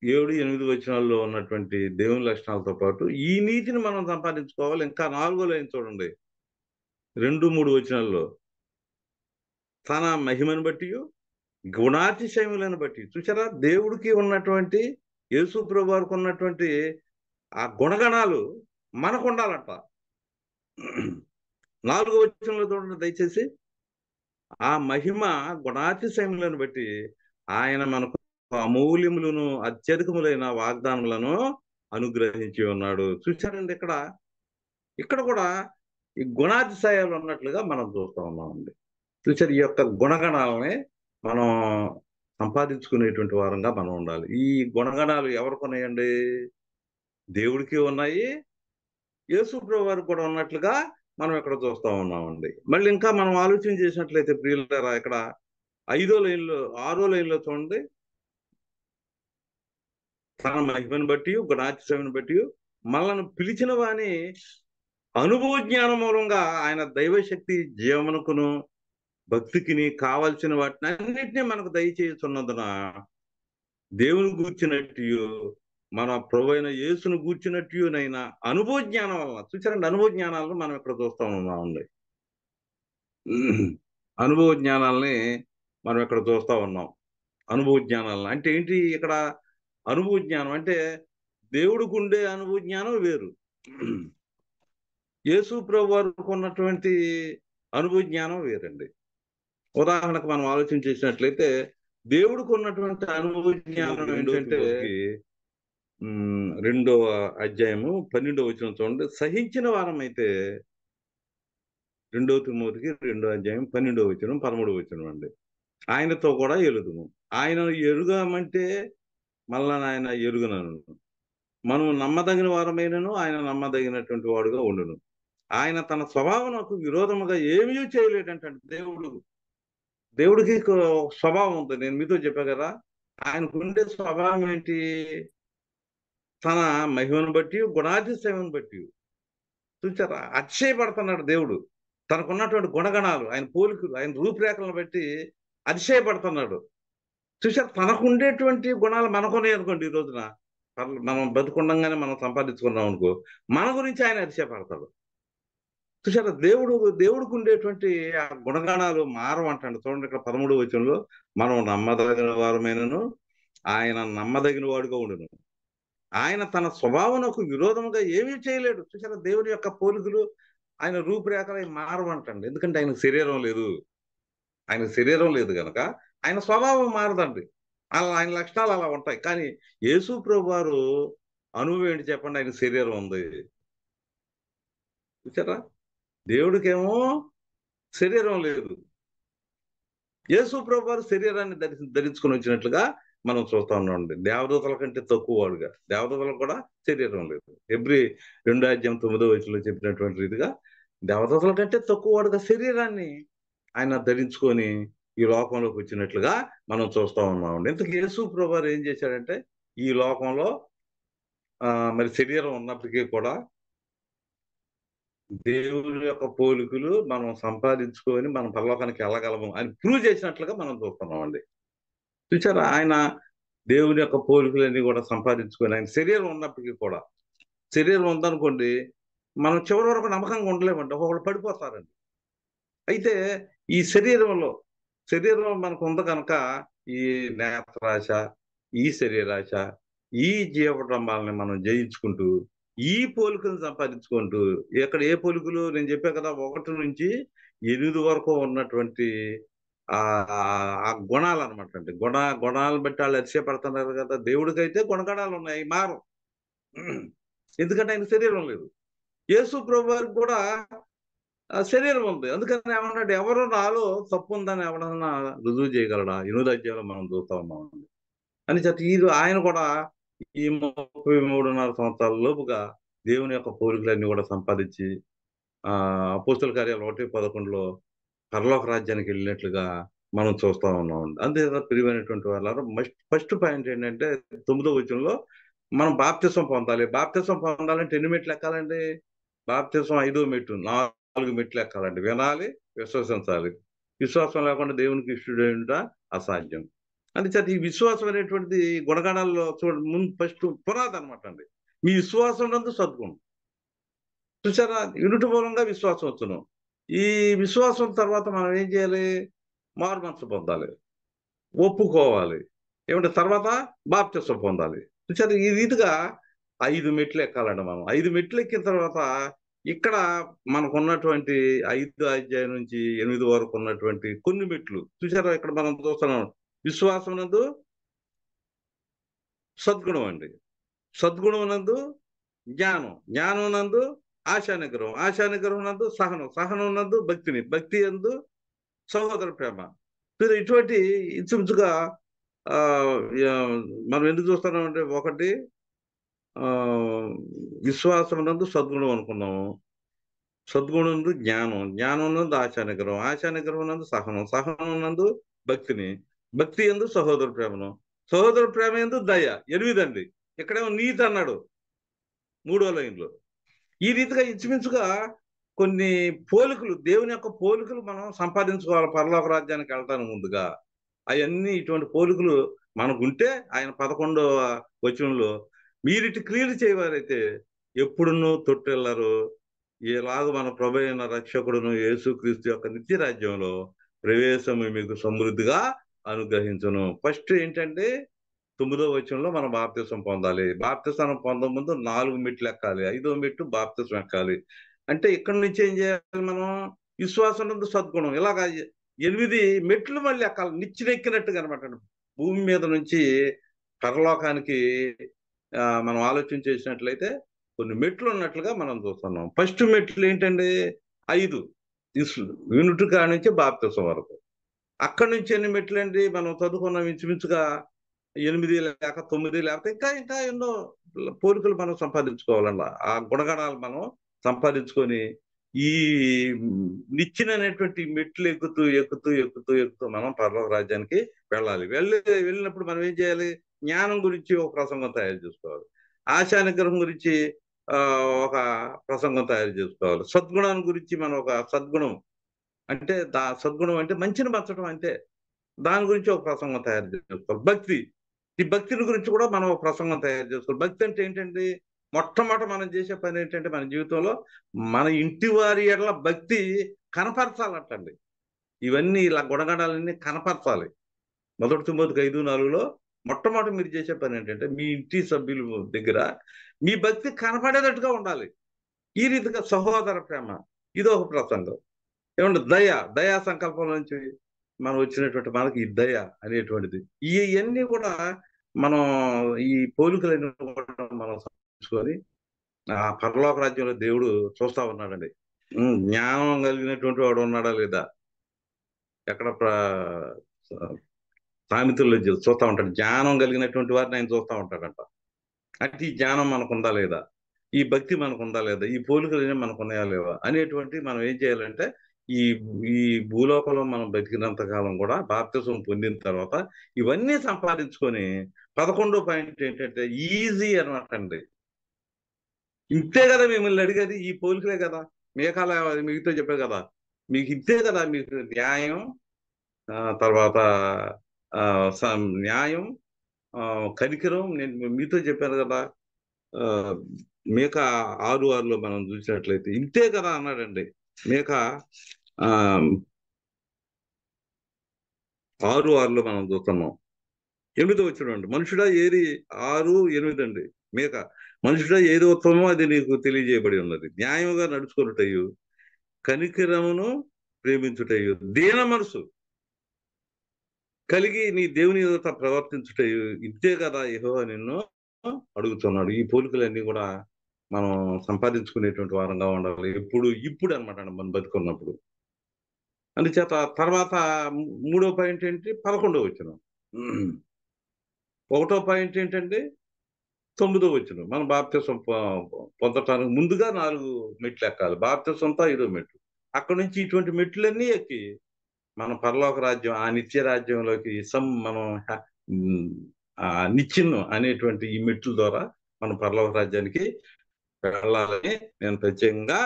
7, 8 వచనాల్లో ఉన్నటువంటి దేవుని లక్షణాలతో పాటు ఈ నీతిని మనం సంపాదించుకోవాలి. ఇంకా 4వ లైన్ చూడండి, 2, 3 వచనాల్లో తన మహిమను బట్టి, గుణాతిశయములను బట్టి. చూసారా, దేవుడికి ఉన్నటువంటి, యేసు ప్రభు వారికి ఉన్నటువంటి ఆ గుణగణాలు మనకు ఉండాలంట. 4వ వచనంలో చూడండి దయచేసి, ఆ మహిమ గుణాతిశయములను బట్టి ఆయన మనకు అమూల్యములను అత్యధికములైన వాగ్దానములను అనుగ్రహించి ఉన్నాడు. చూసారండి, ఇక్కడ కూడా ఈ గుణాతిశయాలు ఉన్నట్లుగా మనం చూస్తా ఉన్నామండి. చూసారు, ఈ యొక్క గుణగణాలని మనం సంపాదించుకునేటువంటి వారంగా మనం ఉండాలి. ఈ గుణగణాలు ఎవరికి ఉన్నాయండి? దేవుడికి ఉన్నాయి, యేసుప్రభు వారికి కూడా ఉన్నట్లుగా మనం ఇక్కడ చూస్తా ఉన్నామండి. మళ్ళీ ఇంకా మనం ఆలోచన చేసినట్లయితే ప్రియులారా, ఇక్కడ 6వ లైన్లో చూడండి. తన మహిమను బట్టి, గుణాతిశయమును బట్టి మనల్ని పిలిచిన వాని అనుభవ జ్ఞానం మూలంగా ఆయన దైవశక్తి జీవమునకును భక్తికిని కావలసిన వాటిని అన్నిటినీ మనకు దయచేస్తున్నందున దేవుని గూర్చినట్టు, మన ప్రభువైన యేసును గూర్చినట్టునైనా అనుభవ జ్ఞానం వలన, చూసారండి, అనుభవ జ్ఞానాలను మనం ఇక్కడ చూస్తా ఉన్నామండి. అనుభవ జ్ఞానాలని మనం ఇక్కడ చూస్తా ఉన్నాం. అనుభవ జ్ఞానాలను అంటే ఏంటి? ఇక్కడ అనుభవ జ్ఞానం అంటే దేవుడికి ఉండే అనుభవ జ్ఞానం వేరు, యేసు ప్రభు వారికి ఉన్నటువంటి అనుభవ జ్ఞానం వేరండి. ఉదాహరణకు మనం ఆలోచన చేసినట్లయితే దేవుడికి ఉన్నటువంటి అనుభవ జ్ఞానం ఏంటంటే 2వ అధ్యాయము 12వ వచనం చూడండి. సహించిన వారమైతే 2 తిమోతికి 2వ అధ్యాయం 12వ వచనం 13వ వచనం అండి. ఆయనతో కూడా ఎలుదుము. ఆయన ఎరుగమంటే మళ్ళా ఆయన ఎరుగనను. మనం నమ్మదగిన వారమైనను ఆయన నమ్మదగినటువంటి వాడుగా ఉండును. ఆయన తన స్వభావనకు విరోధముగా ఏమీ చేయలేడంటే దేవుడికి స్వభావం ఉంది. నేను మీతో చెప్పా కదా, ఆయనకు ఉండే స్వభావం ఏంటి? తన మహిమను బట్టి, గుణాతిశయమును బట్టి, చూచారా, అతిశయపడుతున్నాడు దేవుడు. తనకున్నటువంటి గుణగణాలు, ఆయన పోలికలు, ఆయన రూపురేఖలను బట్టి అతిశయపడుతున్నాడు. చూసారు, తనకు ఉండేటువంటి గుణాలు మనకున్నాయి అనుకోండి. ఈ రోజున మనం బతుకుండగానే మనం సంపాదించుకున్నాం అనుకో, మన గురించి ఆయన అతిశయపడతాడు. చూసారా, దేవుడికి ఉండేటువంటి ఆ గుణగణాలు మారవంటండి. చూడండి, ఇక్కడ 13వ వచనంలో మనం నమ్మదగిన వారమైనను ఆయన నమ్మదగిన వాడుగా ఉండును. ఆయన తన స్వభావనకు విరోధముగా ఏమీ చేయలేడు. చూసారా, దేవుని యొక్క పోలికలు, ఆయన రూపురేఖలు మారవంటండి. ఎందుకంటే ఆయన శరీరం లేదు కనుక ఆయన స్వభావం మారదండి. ఆయన లక్షణాలు అలా ఉంటాయి. కానీ యేసు ప్రభు వారు అనుభవం ఏంటి చెప్పండి? ఆయన శరీరం ఉంది. చూసారా, దేవుడికేమో శరీరం లేదు. యేసు ప్రభు వారు శరీరాన్ని ధరించుకొని వచ్చినట్లుగా మనం చూస్తా ఉన్నామండి. దేవదూతల కంటే తక్కువ వాడుగా, దేవదూతలకు కూడా శరీరం లేదు. హెబ్రీ 2వ అధ్యాయం 9వ వచనంలో చెప్పినటువంటి రీతిగా దేవదూతల కంటే తక్కువ వాడుగా శరీరాన్ని ఆయన ధరించుకొని ఈ లోకంలోకి వచ్చినట్లుగా మనం చూస్తా ఉన్నామండి. ఇంతకు యేసు ప్రభు వారు ఏం చేశాడంటే, ఈ లోకంలో మరి శరీరం ఉన్నప్పటికీ కూడా దేవుని యొక్క పోలికలు మనం సంపాదించుకొని మనం పరలోకానికి వెళ్ళగలము అని ప్రూవ్ చేసినట్లుగా మనం చూస్తున్నామండి. చూసారా, ఆయన దేవుని యొక్క పోలికలన్నీ కూడా సంపాదించుకొని, ఆయన శరీరం ఉన్నప్పటికీ కూడా, శరీరం ఉందనుకోండి, మనం చివరి వరకు నమ్మకంగా ఉండలేమండి. ఒకళ్ళు పడిపోతారండి. అయితే ఈ శరీరం మనకు ఉంది కనుక ఈ నేత్రాశ, ఈ శరీరాశ, ఈ జీవడంబాలని మనం జయించుకుంటూ, ఈ పోలికలు సంపాదించుకుంటూ, ఇక్కడ ఏ పోలికలు నేను చెప్పా కదా, 1 నుంచి 8 వరకు ఉన్నటువంటి ఆ గుణాలు అనమాట అండి. గుణాలను బట్టి వాళ్ళు అతిశయపడుతున్నారు కదా. దేవుడికైతే గుణగణాలు ఉన్నాయి, మారం. ఎందుకంటే ఆయన శరీరం లేదు. యేసు ప్రభు వారికి కూడా శరీరం ఉంది. అందుకని ఏమన్నాడు, ఎవరు నాలో తప్పు ఉందని ఎవడన్నా రుజువు చేయగలడా? 8వ అధ్యాయంలో మనం చూస్తా ఉన్నామండి. అని చెప్పి ఆయన కూడా ఈ 33.5 సంవత్సరాల లోపుగా దేవుని యొక్క పోలికలన్నీ కూడా సంపాదించి అపోస్తల కార్యాలు 1:11లో పరలోక రాజ్యానికి వెళ్ళినట్లుగా మనం చూస్తా ఉన్నామండి. అంతే ప్రియమైనటువంటి వాళ్ళ ఫస్ట్ పాయింట్ ఏంటంటే 9వ వచనంలో మనం బాప్తిసం పొందాలి. బాప్తిసం పొందాలంటే ఎన్ని మెట్లు ఎక్కాలండి? బాప్తిసం 5వ మెట్టు, 4 మెట్లు ఎక్కాలండి. వినాలి, విశ్వసించాలి. విశ్వాసం లేకుండా దేవునికి ఇష్టడేంట అసాధ్యం. అందుచేత ఈ విశ్వాసం అనేటువంటిది గుణగణాల్లో చూడండి, ముందు ఫస్ట్ పునాది అనమాట అండి. మీ విశ్వాసం నందు సద్గుణం. చూసారా, ఇనుటి మూలంగా విశ్వాసం వచ్చును. ఈ విశ్వాసం తర్వాత మనం ఏం చేయాలి? మారు మనసు పొందాలి, ఒప్పుకోవాలి, ఏమంటే తర్వాత బాప్తిసం పొందాలి. చూసారు, ఈ రీతిగా 5 మెట్లు ఎక్కాలండి మనం. 5 మెట్లు ఎక్కిన తర్వాత ఇక్కడ మనకు ఉన్నటువంటి 5వ అధ్యాయం నుంచి 8 వరకు ఉన్నటువంటి కొన్ని మెట్లు చూసారా, ఇక్కడ మనం చూస్తున్నాం. విశ్వాసం నందు సద్గుణం అండి, సద్గుణం నందు జ్ఞానం, జ్ఞానం నందు ఆశానిగ్రహం, ఆశానిగ్రహం నందు సహనం, సహనం నందు భక్తి నందు సహోదర ప్రేమ. ఇటువంటి ఇంచుమించుగా ఆ, మనం ఎందుకు చూస్తున్నామంటే ఒకటి ఆ విశ్వాసం నందు సద్గుణం అనుకున్నాము, సద్గుణం నందు జ్ఞానం, జ్ఞానం నందు ఆశానిగ్రహం, ఆశానిగ్రహం నందు సహనం, సహనం నందు భక్తిని, భక్తి ఎందు సహోదర ప్రేమను, సహోదర ప్రేమ ఎందు దయ. 8 అండి. ఇక్కడేమో నీతి అన్నాడు 3వ లైన్లో. ఈ రీతిగా ఇంచుమించుగా కొన్ని పోలికలు, దేవుని యొక్క పోలికలు మనం సంపాదించుకోవాలి పరలోక రాజ్యానికి వెళ్ళటానికి ముందుగా. అవన్నీ ఇటువంటి పోలికలు మనకుంటే ఆయన 11వ వచనంలో మీరిటి క్రియలు చేయవారైతే ఎప్పుడునూ తొట్టెళ్ళరు, ఇలాగ మన ప్రభు అయిన రక్షకుడును యేసుక్రీస్తు యొక్క నిత్య రాజ్యంలో ప్రవేశం మీకు సమృద్ధిగా అనుగ్రహించును. ఫస్ట్ ఏంటంటే 9వ వచనంలో మనం బాప్తిసం పొందాలి. బాప్తిసం పొందే ముందు 4 మెట్లు ఎక్కాలి. 5వ మెట్టు బాప్తిసం ఎక్కాలి. అంటే ఇక్కడి నుంచి ఏం చేయాలి మనం? విశ్వాసం నందు సద్గుణం, ఇలాగా 8 మెట్లు మళ్ళీ ఎక్కాలి, నిచ్చెనెక్కినట్టుగా అనమాట. భూమి మీద నుంచి పరలోకానికి మనం ఆలోచన చేసినట్లయితే కొన్ని మెట్లు ఉన్నట్లుగా మనం చూస్తున్నాం. ఫస్ట్ మెట్లు ఏంటండి? 5 యూనిట్ కాడ నుంచి బాప్తిసం వరకు. అక్కడి నుంచి ఎన్ని మెట్లు అండి? మనం చదువుకున్నాం ఇంచుమించుగా 8 లేక 9, లేకపోతే ఇంకా ఇంకా ఎన్నో పోలికలు మనం సంపాదించుకోవాలన్నా, ఆ గుణగణాలు మనం సంపాదించుకొని ఈ నిచ్చెననేటువంటి మెట్లు ఎక్కుతూ ఎక్కుతూ ఎక్కుతూ ఎక్కుతూ మనం పరలోక రాజ్యానికి వెళ్ళాలి. వెళ్ళినప్పుడు మనం ఏం చేయాలి? జ్ఞానం గురించి ఒక ప్రసంగం తయారు చేసుకోవాలి, ఆశా నిగ్రహం గురించి ఒక ప్రసంగం తయారు చేసుకోవాలి, సద్గుణాన్ని గురించి మనం ఒక సద్గుణం అంటే సద్గుణం అంటే మంచిని పంచడం అంటే దాని గురించి ఒక ప్రసంగం తయారు చేసుకోవాలి. భక్తి, ఈ భక్తిని గురించి కూడా మనం ఒక ప్రసంగం తయారు చేసుకోవాలి. భక్తి అంటే ఏంటండి? మొట్టమొదట మనం చేసే పని ఏంటంటే మన జీవితంలో మన ఇంటి వారి ఎడల భక్తి కనపరచాలంటండి. ఇవన్నీ ఇలా గుణగణాలన్నీ కనపరచాలి. 1 తిమోతికి 5:4లో మొట్టమొదటి మీరు చేసే పని ఏంటంటే మీ ఇంటి సభ్యుల దగ్గర మీ భక్తి కనపడేటట్టుగా ఉండాలి. ఈ రీతిగా సహోదర ప్రేమ, ఇది ఒక ప్రసంగం. ఏమంటే దయా సంకల్పం నుంచి మనం వచ్చినటువంటి మనకి ఈ దయ అనేటువంటిది, ఇవన్నీ కూడా మనం ఈ పోలికలన్నీ కూడా మనం సంపాదించుకొని ఆ పరలోక రాజ్యంలో దేవుడు చూస్తా ఉన్నాడండి. జ్ఞానం కలిగినటువంటి వాడు ఉన్నాడా లేదా? ఎక్కడ సామెతల్లో చూస్తా ఉంటాడు, జ్ఞానం కలిగినటువంటి వారిని ఆయన చూస్తా ఉంటాడంట. అంటే ఈ జ్ఞానం మనకు ఉందా లేదా? ఈ భక్తి మనకు ఉందా లేదా? ఈ పోలికలు మనకు ఉన్నాయా లేవా అనేటువంటి మనం ఏం చేయాలంటే ఈ ఈ భూలోకంలో మనం బతికినంత కాలం కూడా బాప్తిసం పొందిన తర్వాత ఇవన్నీ సంపాదించుకొని 11వ పాయింట్ ఏంటంటే ఈజీ అనమాట అండి. ఇంతే కదా మిమ్మల్ని అడిగేది, ఈ పోలికలే కదా. మేకాల మీతో చెప్పే కదా, మీకు ఇంతే కదా, మీకు న్యాయం, తర్వాత న్యాయం, కనికరం. నేను మీతో చెప్పాను కదా, మేక 6:6లో మనం చూసినట్లయితే ఇంతే కదా అన్నాడండి. మేక 6:6లో మనం చూస్తున్నాం. 8వ వచనం అండి, మనుషుడా ఏది 6:8 అండి. మేక, మనుషుడా ఏది ఉత్తమమో అది నీకు తెలియజేయబడి ఉన్నది, న్యాయముగా నడుచుకున్నటయు, కనికరమును ప్రేమించుటయు, దీన మనసు కలిగి నీ దేవుని ఎదుట ప్రవర్తించుటయు, ఇంతే కదా యెహోవా నిన్ను అడుగుతున్నాడు. ఈ పోలికలన్నీ కూడా మనం సంపాదించుకునేటువంటి వారంగా ఉండాలి ఇప్పుడు అనమాట మనం బతుకున్నప్పుడు. అందుచేత తర్వాత 3వ పాయింట్ ఏంటి? 11వ వచనం. 1వ పాయింట్ ఏంటంటే 9వ వచనం. మనం బాప్తిసం పొందటానికి ముందుగా 4 మెట్లు ఎక్కాలి. బాప్తిసంతో 5వ మెట్టు. అక్కడి నుంచి ఇటువంటి మెట్లన్నీ ఎక్కి మన పరలోక రాజ్యం, ఆ నిత్య రాజ్యంలోకి మనం నిచ్చెన అనేటువంటి ఈ మెట్ల ద్వారా మనం పరలోక రాజ్యానికి వెళ్ళాలని నేను ప్రత్యేకంగా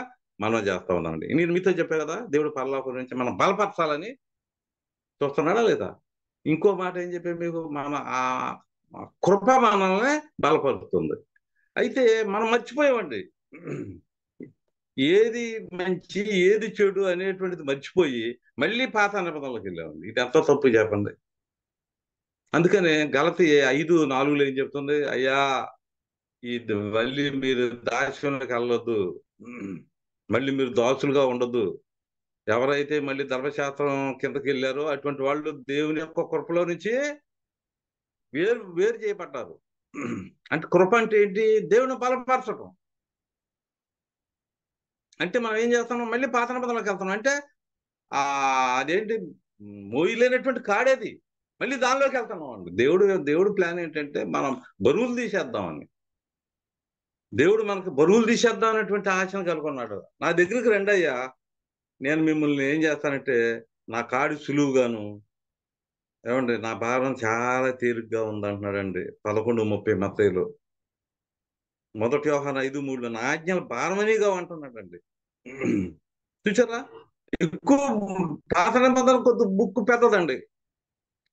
మనవి చేస్తా ఉన్నానండి. నేను మీతో చెప్పా కదా, దేవుడు పరలోకం నుంచి మనం బలపరచాలని చూస్తున్నాడా లేదా? ఇంకో మాట ఏం చెప్పాను మీకు, మన ఆ కృప మనల్ని బలపరుస్తుంది. అయితే మనం మర్చిపోయామండి, ఏది మంచి ఏది చెడు అనేటువంటిది మర్చిపోయి మళ్ళీ పాత నిబంధనలకు వెళ్ళామండి. ఇది ఎంత తప్పు చెప్పండి. అందుకనే గలతీ 5:4లో ఏం చెప్తుంది? అయ్యా, మళ్ళీ మీరు దాస్యంలోకి వెళ్ళొద్దు, మళ్ళీ మీరు దాసులుగా ఉండొద్దు. ఎవరైతే మళ్ళీ ధర్మశాస్త్రం కిందకి వెళ్ళారో అటువంటి వాళ్ళు దేవుని యొక్క కృపలో నుంచి వేరు వేరు చేయబడ్డారు. అంటే కృప అంటే ఏంటి? దేవుని బలపరచడం. అంటే మనం ఏం చేస్తున్నాం? మళ్ళీ పాత నిబంధనలోకి వెళ్తున్నాం. అంటే అదేంటి, మోయలేనటువంటి కాడేది. మళ్ళీ దానిలోకి వెళ్తున్నాం అండి. దేవుడు ప్లాన్ ఏంటంటే మనం బరువులు తీసేద్దామని. దేవుడు మనకు బరువులు తీసేద్దాం అనేటువంటి ఆశను కలుగున్నాడు. నా దగ్గరికి రండి అయ్యా, నేను మిమ్మల్ని ఏం చేస్తానంటే నా కాడి సులువుగాను, ఏమండి నా భారం చాలా తేలిగ్గా ఉందంటున్నాడండి 11:30 మత్తయిలో. 1 యోహాను 5:3 నా ఆజ్ఞలు భారమనిగా అంటున్నాడండి. చూసారా? ఎక్కువ పాత నిబంధన కొద్ది బుక్ పెద్దదండి,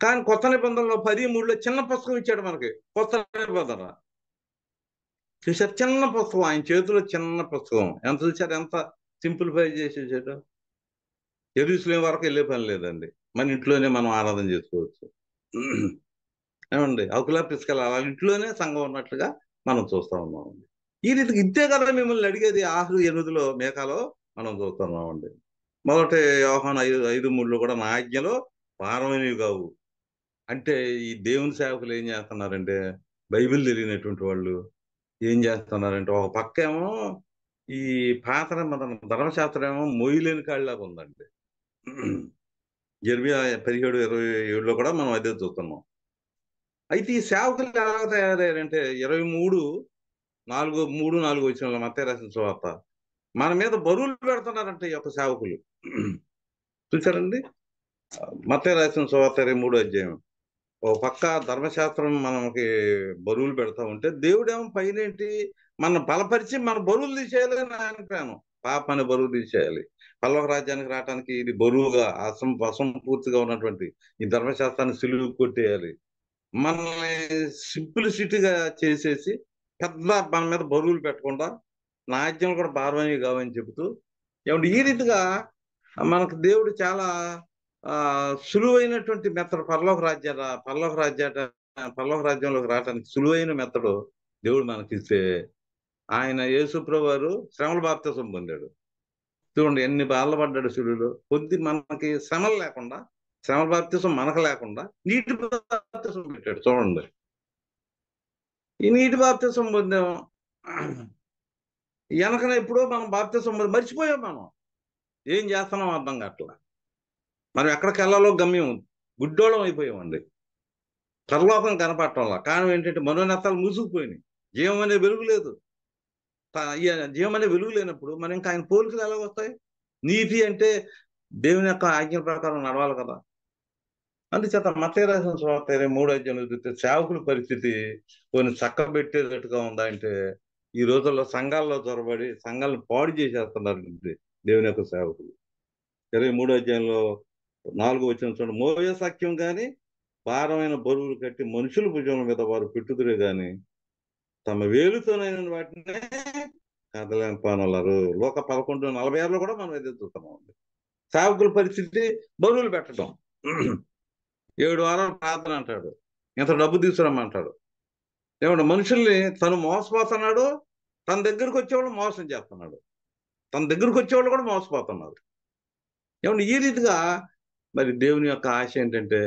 కానీ కొత్త నిబంధనలో 10:3 చిన్న పుస్తకం ఇచ్చాడు మనకి. కొత్త నిబంధన చూసారు, చిన్న పుస్తకం ఆయన చేతిలో, చిన్న పుస్తకం. ఎంత చూసారు, ఎంత సింప్లిఫై చేసేసాడు. యెరూషలేము వరకు వెళ్ళే పని లేదండి, మన ఇంట్లోనే మనం ఆరాధన చేసుకోవచ్చు. ఏమండి, అకుల పిసుకల అలా ఇంట్లోనే సంఘం ఉన్నట్లుగా మనం చూస్తా ఉన్నామండి. ఈ రీతికి ఇంతే కదా మిమ్మల్ని అడిగేది. 6:8 మేకాలో మనం చూస్తున్నామండి. 1 యోహాను 5:3 కూడా నా ఆజ్ఞలో భారమైనవి కావు. అంటే ఈ దేవుని సేవకులు ఏం చేస్తున్నారంటే, బైబిల్ తెలియనటువంటి వాళ్ళు ఏం చేస్తున్నారంటే, ఒక పక్క ఏమో ఈ పాత నిబంధన ధర్మశాస్త్రం ఏమో మొయ్యలేని కాళ్ళలాగా ఉందండి. ఇర్మియా 17:27 కూడా మనం అదే చూస్తున్నాం. అయితే ఈ సేవకులు ఎలా తయారయ్యారంటే 3-4 వచనంలో మత్తయి రాసిన సువార్త, మన మీద బరువులు పెడుతున్నారంటే ఈ యొక్క సేవకులు. చూసారండి, మత్తయి రాసిన సువార్త 23 ఓ పక్క ధర్మశాస్త్రం మనకి బరువులు పెడతా ఉంటే, దేవుడేమో పైన ఏంటి మన బలపరిచి మన బరువులు తీసేయాలి అని ఆయన ప్లాను. పాపాన్ని బరువు తీసేయాలి, పల్లవ రాజ్యానికి రావడానికి ఇది బరువుగా అసంపూర్తిగా ఉన్నటువంటి ఈ ధర్మశాస్త్రాన్ని సిలువు కొట్టేయాలి, మనల్ని సింప్లిసిటీగా చేసేసి పెద్ద మన మీద బరువులు పెట్టకుండా నా ఆజ్ఞలు కూడా భారమని కావని చెబుతూ, ఏమంటే ఈ రీతిగా మనకు దేవుడు చాలా సులువైనటువంటి మెత్తడు. పరలోక రాజ్యంలోకి రావడానికి సులువైన మెత్తడు దేవుడు మనకిస్తే, ఆయన యేసుప్రభువు వారు శ్రమల బాప్తిసం పొందాడు. చూడండి ఎన్ని బాధలు పడ్డాడు శిలువలో. మనకి శ్రమలు లేకుండా, శ్రమల బాప్తిసం మనకు లేకుండా నీటి బాప్తిసం పెట్టాడు. చూడండి, ఈ నీటి బాప్తిసం పొందాం, వెనకన ఎప్పుడో మనం బాప్తిసం మర్చిపోయాం. మనం ఏం చేస్తున్నాం అర్థం కావట్లా. మనం ఎక్కడికి వెళ్ళాలో గమ్యం గుడ్డోళం అయిపోయామండి. పరలోకం కనపడటంలా. కారణం ఏంటంటే మనోనేత్రాలు మూసుకుపోయినాయి. జీవం అనే వెలుగు లేదు. జీవం అనే వెలుగు లేనప్పుడు మనం ఇంకా ఆయన పోలికలు ఎలా వస్తాయి? నీతి అంటే దేవుని యొక్క ఆజ్ఞ ప్రకారం నడవాలి కదా. అందుచేత మత్తయి రాసిన సువార్త 23 చూస్తే సేవకుల పరిస్థితి కొన్ని చక్కబెట్టేటట్టుగా ఉందా అంటే, ఈ రోజుల్లో సంఘాల్లో చొరబడి సంఘాలను పాడు చేసేస్తున్నారు దేవుని యొక్క సేవకులు. 23 చూడండి, మోయ సఖ్యం కానీ భారమైన బరువులు కట్టి మనుషుల భుజముల మీద వారు పెట్టుదురే గాని తమ వేలుతోనైన వాటినే కదలేంపనన్నారు. లోక 11:46 కూడా మనం ఎదురు చూస్తున్నాం. సేవకుల పరిస్థితి బరువులు పెట్టడం. 7 వారాలు ప్రార్థన అంటాడు, ఇంత డబ్బు తీసుకురమ్మంటాడు. ఏమంటే మనుషుల్ని తను మోసపోతున్నాడు, తన దగ్గరకు వచ్చేవాళ్ళు మోసం చేస్తున్నాడు, తన దగ్గరకు వచ్చేవాళ్ళు కూడా మోసపోతున్నారు. ఏమంటే ఈ రీతిగా మరి దేవుని యొక్క ఆశ ఏంటంటే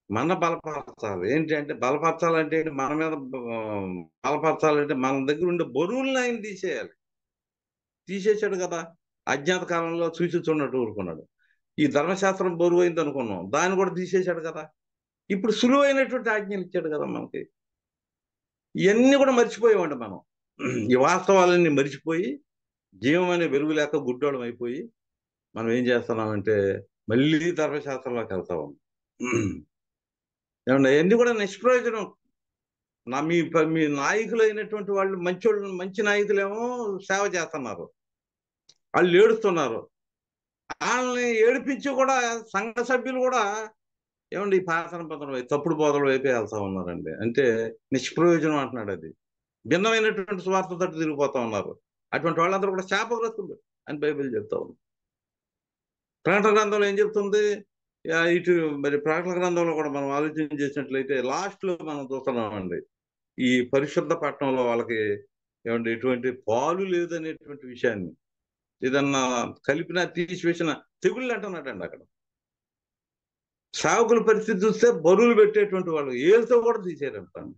మన బలపరచాలి. ఏంటి అంటే బలపరచాలంటే మన మీద బలపరచాలంటే మన దగ్గర ఉండే బరువులను ఆయన తీసేశాడు కదా. అజ్ఞాత కాలంలో చూసి చూడనట్టు ఊరుకున్నాడు. ఈ ధర్మశాస్త్రం బరువు అయింది అనుకున్నాం, దాన్ని కూడా తీసేశాడు కదా. ఇప్పుడు సులువైనటువంటి ఆజ్ఞలు ఇచ్చాడు కదా మనకి. ఇవన్నీ కూడా మర్చిపోయామండి మనం. ఈ వాస్తవాలన్నీ మర్చిపోయి జీవం అనే వెలుగు లేక గుడ్డోళం అయిపోయి మనం ఏం చేస్తున్నామంటే మళ్ళీ ధర్మశాస్త్రంలోకి వెళ్తాం. ఏమన్నా అవన్నీ కూడా నిష్ప్రయోజనం. మీ నాయకులు అయినటువంటి వాళ్ళు మంచి నాయకులేమో సేవ చేస్తున్నారు, వాళ్ళు ఏడుస్తున్నారు. వాళ్ళని ఏడిపించి కూడా సంఘ సభ్యులు కూడా ఏమండి ఈ పాతన పదం తప్పుడు బోధల వైపే వెళ్తా ఉన్నారండి. అంటే నిష్ప్రయోజనం అంటున్నాడు. అది భిన్నమైనటువంటి స్వార్థతో తిరిగిపోతా ఉన్నారు. అటువంటి వాళ్ళందరూ కూడా శాపగ్రస్తులు అని బైబిల్ చెప్తా ఉంది. ప్రకటన గ్రంథంలో ఏం చెప్తుంది? ఇటు మరి ప్రకటన గ్రంథంలో కూడా మనం ఆలోచన చేసినట్లయితే లాస్ట్ లో మనం చూస్తున్నామండి, ఈ పరిశుద్ధ పట్టణంలో వాళ్ళకి ఏమంటే ఎటువంటి పాలు లేదనేటువంటి విషయాన్ని, ఏదన్నా కలిపిన తీసివేసిన తెగుళ్ళు అంటున్నాడండి. అక్కడ సేవకుల పరిస్థితి చూస్తే బరువులు పెట్టేటువంటి వాళ్ళు ఏళ్ళతో కూడా తీసేయాలంటాను.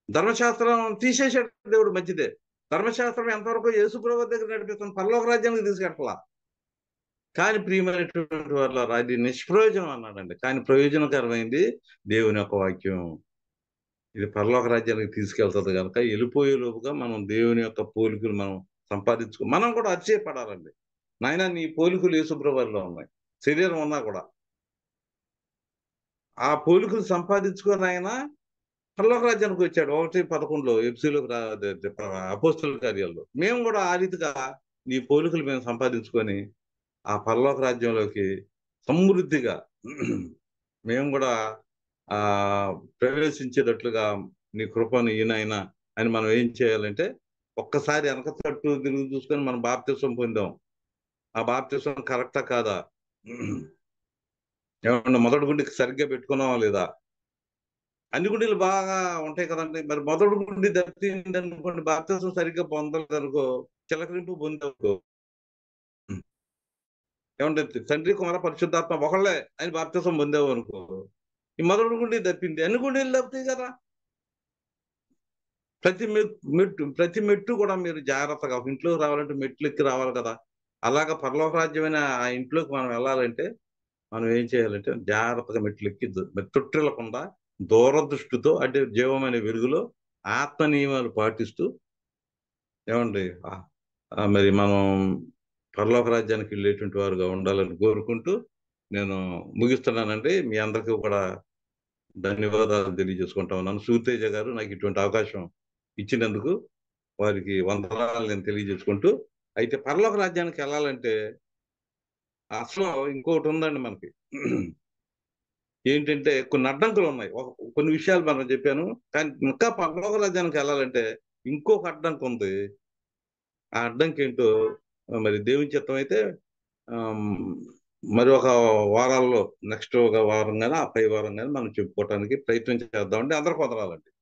ధర్మశాస్త్రం తీసేసాడు దేవుడు, మంచిదే. ధర్మశాస్త్రం ఎంతవరకు యేసుప్రభువు దగ్గర నడిపిస్తుంది, పరలోక రాజ్యానికి తీసుకెళ్ళాల. కానీ ప్రియమైనటువంటి వాళ్ళారా, అది నిష్ప్రయోజనం అన్నాడండి. కానీ ప్రయోజనకరమైంది దేవుని యొక్క వాక్యం. ఇది పరలోక రాజ్యానికి తీసుకెళ్తుంది కనుక వెళ్ళిపోయే లోపుగా మనం దేవుని యొక్క పోలికలు మనం మనం కూడా అతిశయపడాలండి. నాయన నీ పోలికలు యేసుప్రభువులో ఉన్నాయి. శరీరం ఉన్నా కూడా ఆ పోలికలు సంపాదించుకొని ఆయన పరలోక రాజ్యానికి వచ్చాడు. 1:11 ఎఫెసీయులకు అపోస్తలుల కార్యాల్లో. మేము కూడా ఆ రీతిగా నీ పోలికలు మేము సంపాదించుకొని ఆ పరలోక రాజ్యంలోకి సమృద్ధిగా మేము కూడా ఆ ప్రవేశించేటట్లుగా నీ కృపను ఈయనైనా అని మనం ఏం చేయాలంటే ఒక్కసారి వెనక తట్టు తిరిగి చూసుకొని మనం బాప్తిసం పొందాం. ఆ బాప్తిసం కరెక్టా కాదా, ఏమన్నా మొదటి గుండికి సరిగ్గా పెట్టుకున్నావా లేదా? అన్ని గుండీలు బాగా ఉంటాయి కదండి. మరి మొదటి గుండి దప్పింది అనుకోండి, బాప్తిసం సరిగ్గా పొందలేదు అనుకో, చిలకరింపు పొందనుకో, ఏమంటే తండ్రి కుమార పరిశుద్ధాత్మ ఒకళ్ళే అని బాప్తిసం పొందావు అనుకో, ఈ మొదటి గుండి తప్పింది, అన్ని గుండీలు తప్పుతాయి కదా. ప్రతి మెట్టు కూడా మీరు జాగ్రత్తగా ఇంట్లోకి రావాలంటే మెట్లు ఎక్కి రావాలి కదా. అలాగా పరలోక రాజ్యమైన ఆ ఇంట్లోకి మనం వెళ్ళాలంటే మనం ఏం చేయాలంటే జాగ్రత్తగా మెట్లు ఎక్కి తొట్టిల్లకుండా దూరదృష్టితో అంటే జీవమైన వెలుగులో ఆత్మ నియమాలు పాటిస్తూ ఏమండి మరి మనం పరలోక రాజ్యానికి వెళ్ళేటువంటి వారుగా ఉండాలని కోరుకుంటూ నేను ముగిస్తున్నానండి. మీ అందరికీ కూడా ధన్యవాదాలు తెలియజేసుకుంటా ఉన్నాను. సూతేజ గారు నాకు ఇటువంటి అవకాశం ఇచ్చినందుకు వారికి వందనాలు నేను తెలియజేసుకుంటూ, అయితే పరలోక రాజ్యానికి వెళ్ళాలంటే అసలు ఇంకొకటి ఉందండి మనకి. ఏంటంటే కొన్ని అడ్డంకులు ఉన్నాయి. కొన్ని విషయాలు మనం చెప్పాను, కానీ ఇంకా పరలోక రాజ్యానికి వెళ్ళాలంటే ఇంకొక అడ్డంకి ఉంది. ఆ అడ్డంకి ఏంటో మరి దేవుని చిత్తం అయితే మరి ఒక వారాల్లో నెక్స్ట్ ఒక వారం కానీ ఆ పై వారం కానీ మనం చెప్పుకోవడానికి ప్రయత్నం చేద్దామండి. అందరికి వందనాలండి.